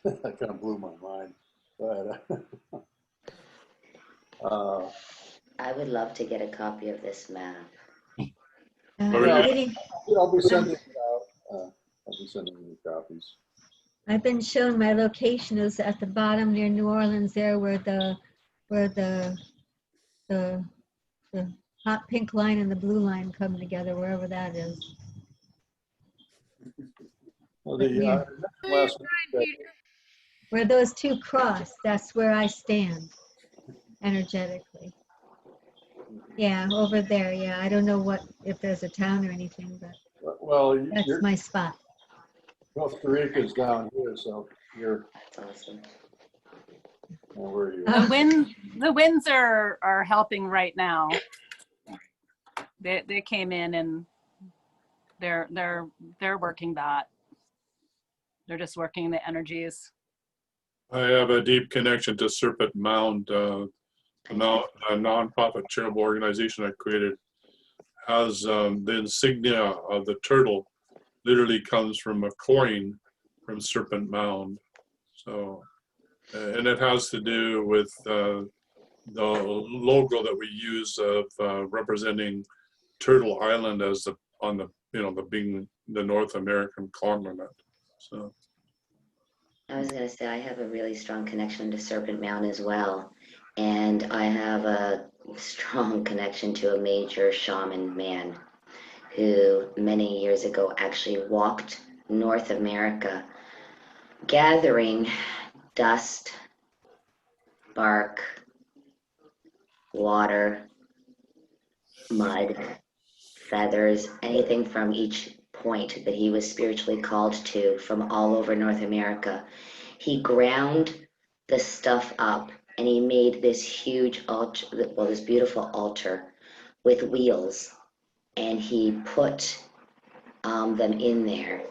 That kind of blew my mind. But, I would love to get a copy of this map. I'll be sending it out. I'll be sending you copies. I've been shown my location is at the bottom near New Orleans there where the hot pink line and the blue line come together, wherever that is. Well, Last where those two cross, that's where I stand energetically. Yeah, over there. Yeah, I don't know if there's a town or anything, but that's my spot. Costa Rica's down here, so you're. That's awesome. Where are you? The winds are helping right now. They came in and they're working that. They're just working the energies. I have a deep connection to Serpent Mound. Now a nonprofit charitable organization I created has the insignia of the turtle literally comes from a coin from Serpent Mound. So, and it has to do with the logo that we use of representing Turtle Island as being the North American continent. So. I was going to say, I have a really strong connection to Serpent Mound as well. And I have a strong connection to a major shaman man who many years ago actually walked North America gathering dust, bark, water, mud, feathers, anything from each point that he was spiritually called to from all over North America. He ground the stuff up and he made this huge altar, this beautiful altar with wheels, and he put them in there,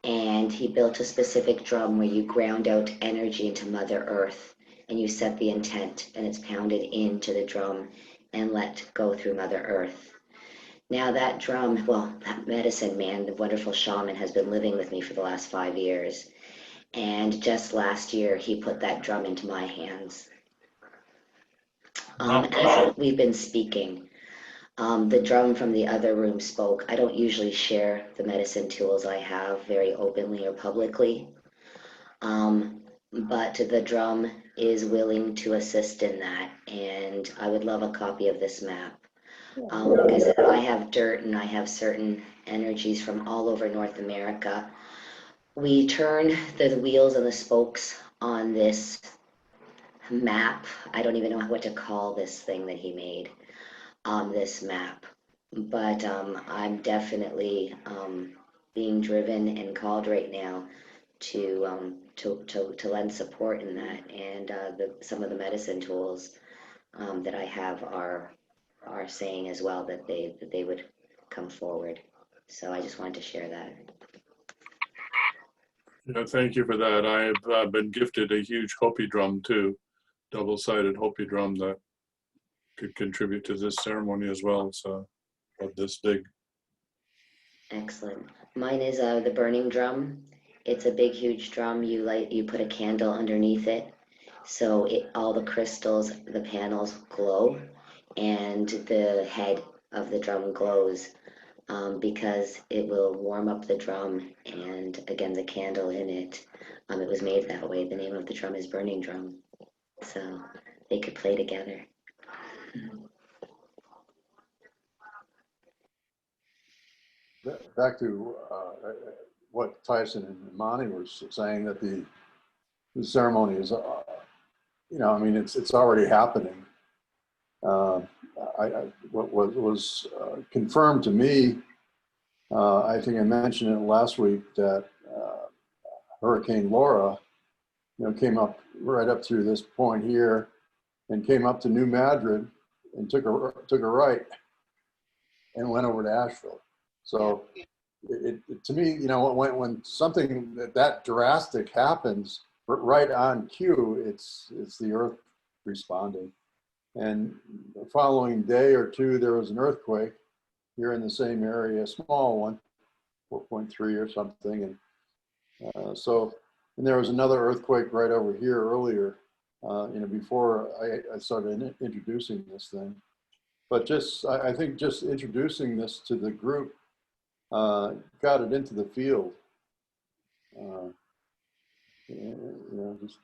and he built a specific drum where you ground out energy into Mother Earth and you set the intent and it's pounded into the drum and let go through Mother Earth. Now that drum, that medicine man, the wonderful shaman, has been living with me for the last 5 years. And just last year, he put that drum into my hands. As we've been speaking, the drum from the other room spoke. I don't usually share the medicine tools I have very openly or publicly, but the drum is willing to assist in that. And I would love a copy of this map. Like I said, I have dirt and I have certain energies from all over North America. We turn the wheels and the spokes on this map. I don't even know what to call this thing that he made on this map, but I'm definitely being driven and called right now to lend support in that, and some of the medicine tools that I have are saying as well that they would come forward. So I just wanted to share that. Yeah, thank you for that. I've been gifted a huge Hopi drum too, double-sided Hopi drum that could contribute to this ceremony as well. So, about this big. Excellent. Mine is the burning drum. It's a big, huge drum. You put a candle underneath it, so all the crystals, the panels glow, and the head of the drum glows. Because it will warm up the drum, and again, the candle in it, it was made that way. The name of the drum is Burning Drum, so they could play together. Back to what Tyhson and Monty were saying, that the ceremony is, it's already happening. What was confirmed to me, I think I mentioned it last week, that Hurricane Laura, came up right up through this point here and came up to New Madrid and took a right and went over to Asheville. So to me, you know, when something that drastic happens right on cue, it's the Earth responding. And the following day or two, there was an earthquake here in the same area, a small one, 4.3 or something. And and there was another earthquake right over here earlier, you know, before I started introducing this thing. But just, I think just introducing this to the group got it into the field. You know, just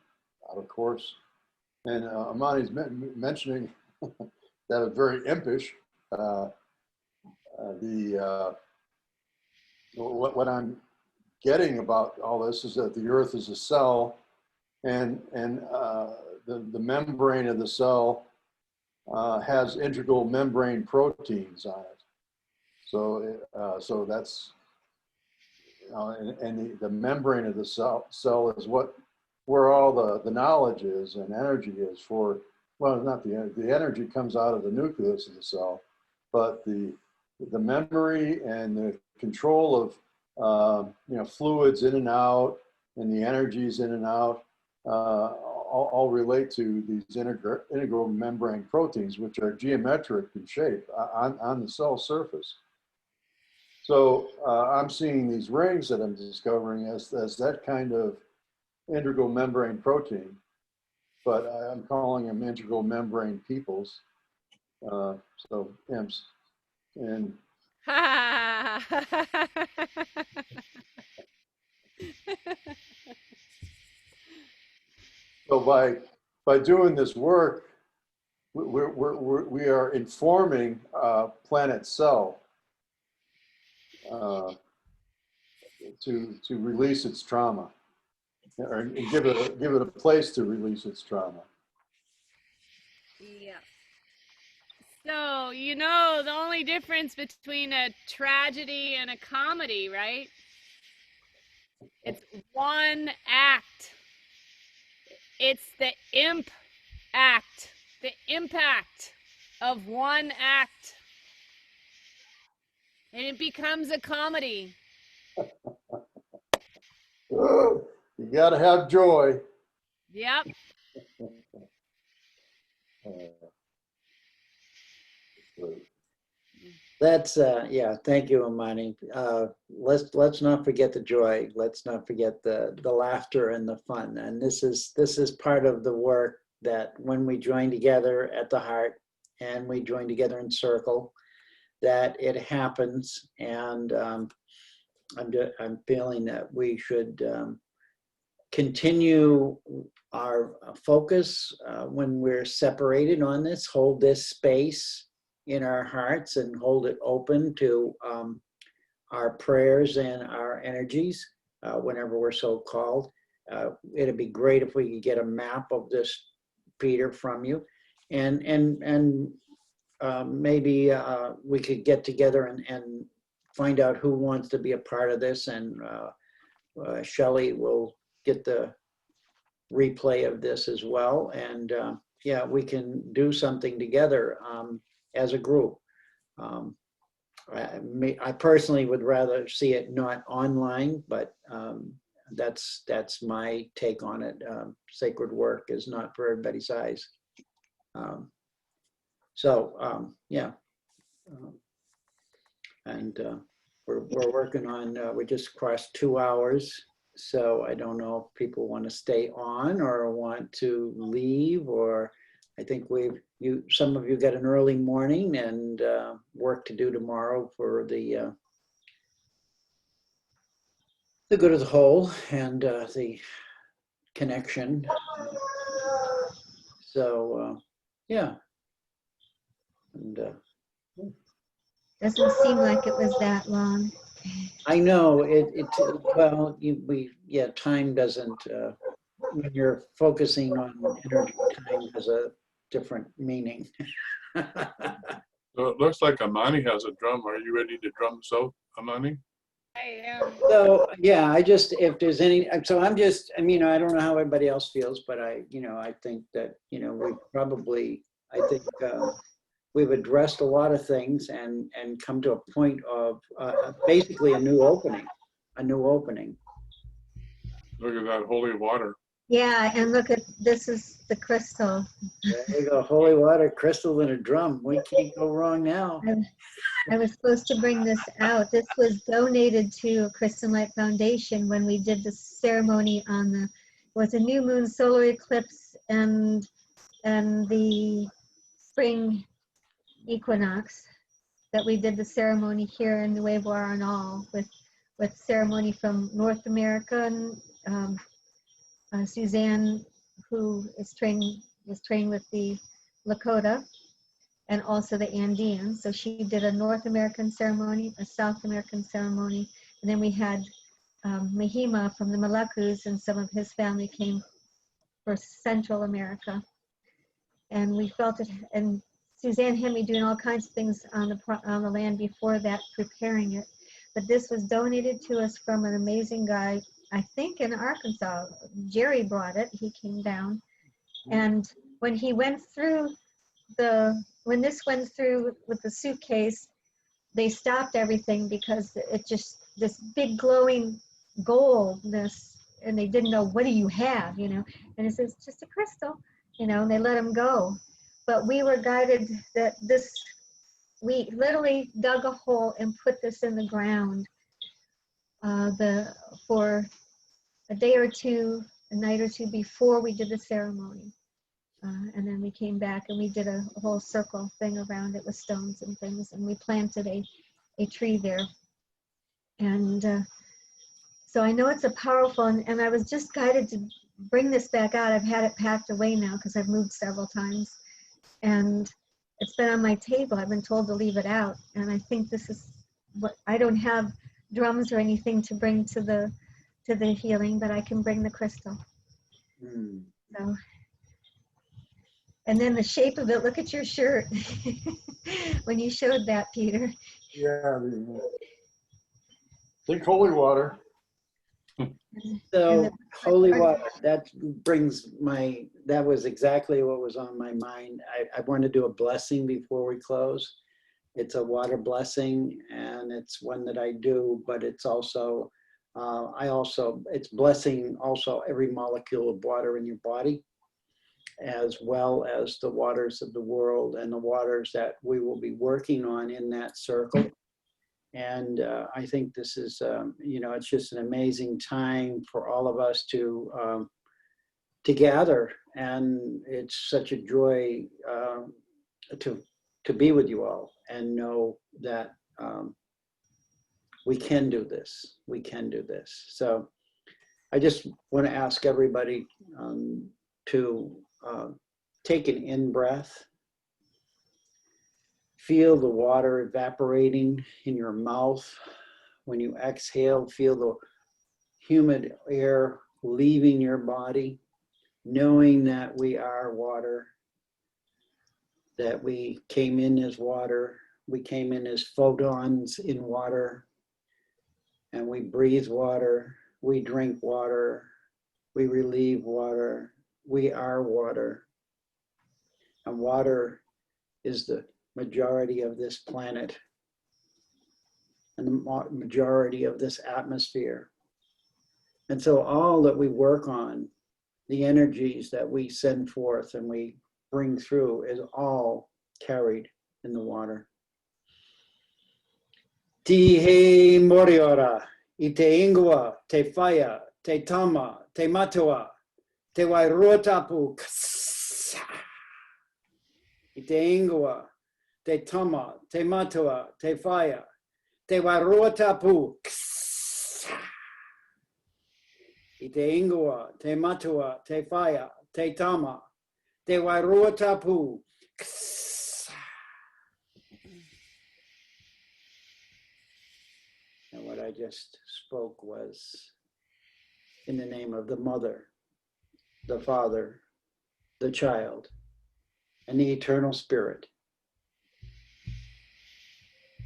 out of course. And Amani's mentioning that it's very impish. What I'm getting about all this is that the Earth is a cell, and the membrane of the cell has integral membrane proteins on it. So that's, you know, and the membrane of the cell is where all the knowledge is and energy is for, well, not the energy comes out of the nucleus of the cell, but the memory and the control of you know, fluids in and out, and the energies in and out, all relate to these integral membrane proteins, which are geometric in shape on the cell surface. So I'm seeing these rings that I'm discovering as that kind of integral membrane protein, but I'm calling them integral membrane peoples. So imps. And so by doing this work, we are informing planet cell to release its trauma, or give it a place to release its trauma. Yeah. So, you know, the only difference between a tragedy and a comedy, right? It's one act. It's the imp act, the impact of one act. And it becomes a comedy. You gotta have joy. Yep. That's yeah. Thank you, Amani. Let's not forget the joy. Let's not forget the laughter and the fun. And this is part of the work that when we join together at the heart and we join together in circle, that it happens. And I'm feeling that we should continue our focus when we're separated on this. Hold this space in our hearts and hold it open to our prayers and our energies whenever we're so called. It'd be great if we could get a map of this, Peter, from you, and maybe we could get together and find out who wants to be a part of this, and Shelley will get the replay of this as well, and yeah, we can do something together as a group. I personally would rather see it not online, but that's my take on it. Sacred work is not for everybody's eyes. Yeah, and we're working on. We just crossed 2 hours, so I don't know if people want to stay on or want to leave, or I think some of you got an early morning and work to do tomorrow for the good of the whole and the connection. So yeah, and Doesn't seem like it was that long. I know well, time doesn't. When you're focusing on energy, time has a different meaning. So it looks like Amani has a drum. Are you ready to drum so, Amani? I am. So yeah, if there's any, so I'm just, I mean, I don't know how everybody else feels, but I think that, we probably, I think we've addressed a lot of things and come to a point of basically a new opening. Look at that holy water. Yeah, and look at, this is the crystal. There you go, holy water, crystal in a drum. We can't go wrong now. I was supposed to bring this out. This was donated to Crystal Light Foundation when we did the ceremony on the, it was a new moon solar eclipse and the spring equinox that we did the ceremony here in Nuevo Arenal with ceremony from North America, and Suzanne, who was trained with the Lakota and also the Andean. So she did a North American ceremony, a South American ceremony, and then we had Mahima from the Moluccas, and some of his family came for Central America. And we felt it, and Suzanne had me doing all kinds of things on the land before that, preparing it. But this was donated to us from an amazing guy, I think in Arkansas. Jerry brought it, he came down. And when he went through when this went through with the suitcase, they stopped everything because it just, this big glowing goldness, and they didn't know, what do you have, you know? And it says, just a crystal, you know, and they let him go. But we were guided that this, we literally dug a hole and put this in the ground for a day or two, a night or two before we did the ceremony. And then we came back and we did a whole circle thing around it with stones and things, and we planted a tree there. And so I know it's a powerful, and I was just guided to bring this back out. I've had it packed away now because I've moved several times, and it's been on my table. I've been told to leave it out, and I think this is what, I don't have drums or anything to bring to the healing, but I can bring the crystal. So. And then the shape of it, look at your shirt when you showed that, Peter. Yeah, think holy water. So holy water, that was exactly what was on my mind. I want to do a blessing before we close. It's a water blessing, and it's one that I do, but it's also, it's blessing also every molecule of water in your body, as well as the waters of the world and the waters that we will be working on in that circle. And I think this is, it's just an amazing time for all of us to gather. And it's such a joy to be with you all and know that we can do this. We can do this. So I just want to ask everybody to take an in-breath. Feel the water evaporating in your mouth. When you exhale, feel the humid air leaving your body, knowing that we are water, that we came in as water, we came in as photons in water, and we breathe water, we drink water, we relieve water, we are water. And water is the majority of this planet and the majority of this atmosphere. And so all that we work on, the energies that we send forth and we bring through, is all carried in the water. Tihe moriora, ite ingua, te faya, te tama, te matua, te wairotapu, ite ingua, te tama, te matua, te faya, te wairotapu, ite ingua, te matua, te faya, te tama, te wairotapu. And what I just spoke was in the name of the Mother, the Father, the Child, and the Eternal Spirit,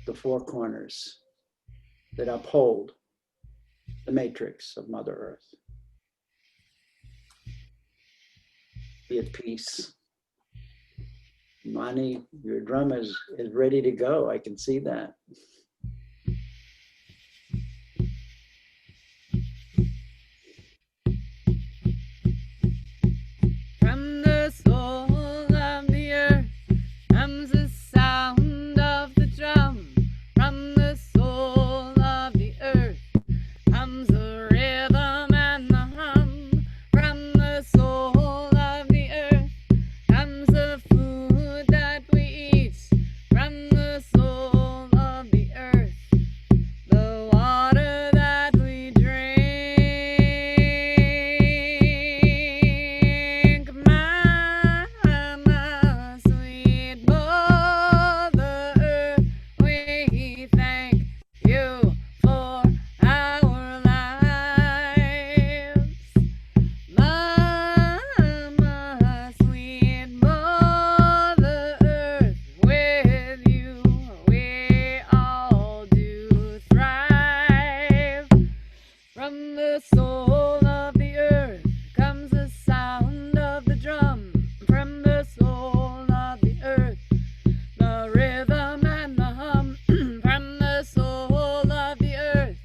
the four corners that uphold the matrix of Mother Earth. Be at peace. Mani, your drum is ready to go. I can see that. From the soul of the earth comes the sound of the drum. From the soul of the earth comes the rhythm and the hum. From the soul of the earth comes the food that we eat. From the soul of the earth, the water that we drink. My sweet Mother Earth, we thank you for our lives. Mama, sweet Mother Earth, with you we all do thrive. From the soul of the earth comes the sound of the drum. From the soul of the earth, the rhythm and the hum. From the soul of the earth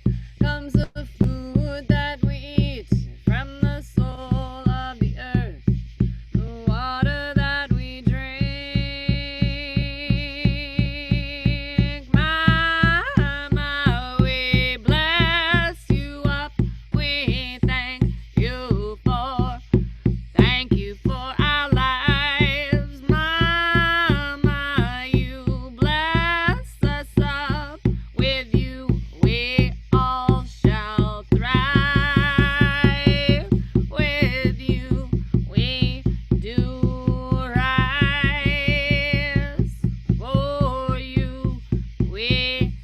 comes the food that we eat. From the soul of the earth, the water that we drink. Mama, we bless you up. We thank you for our lives. Mama, you bless us up. With you we all shall thrive. With you we do rise. For you we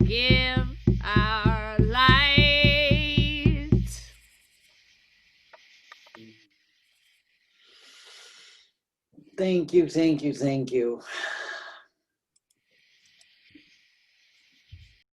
give our light. Thank you, thank you, thank you.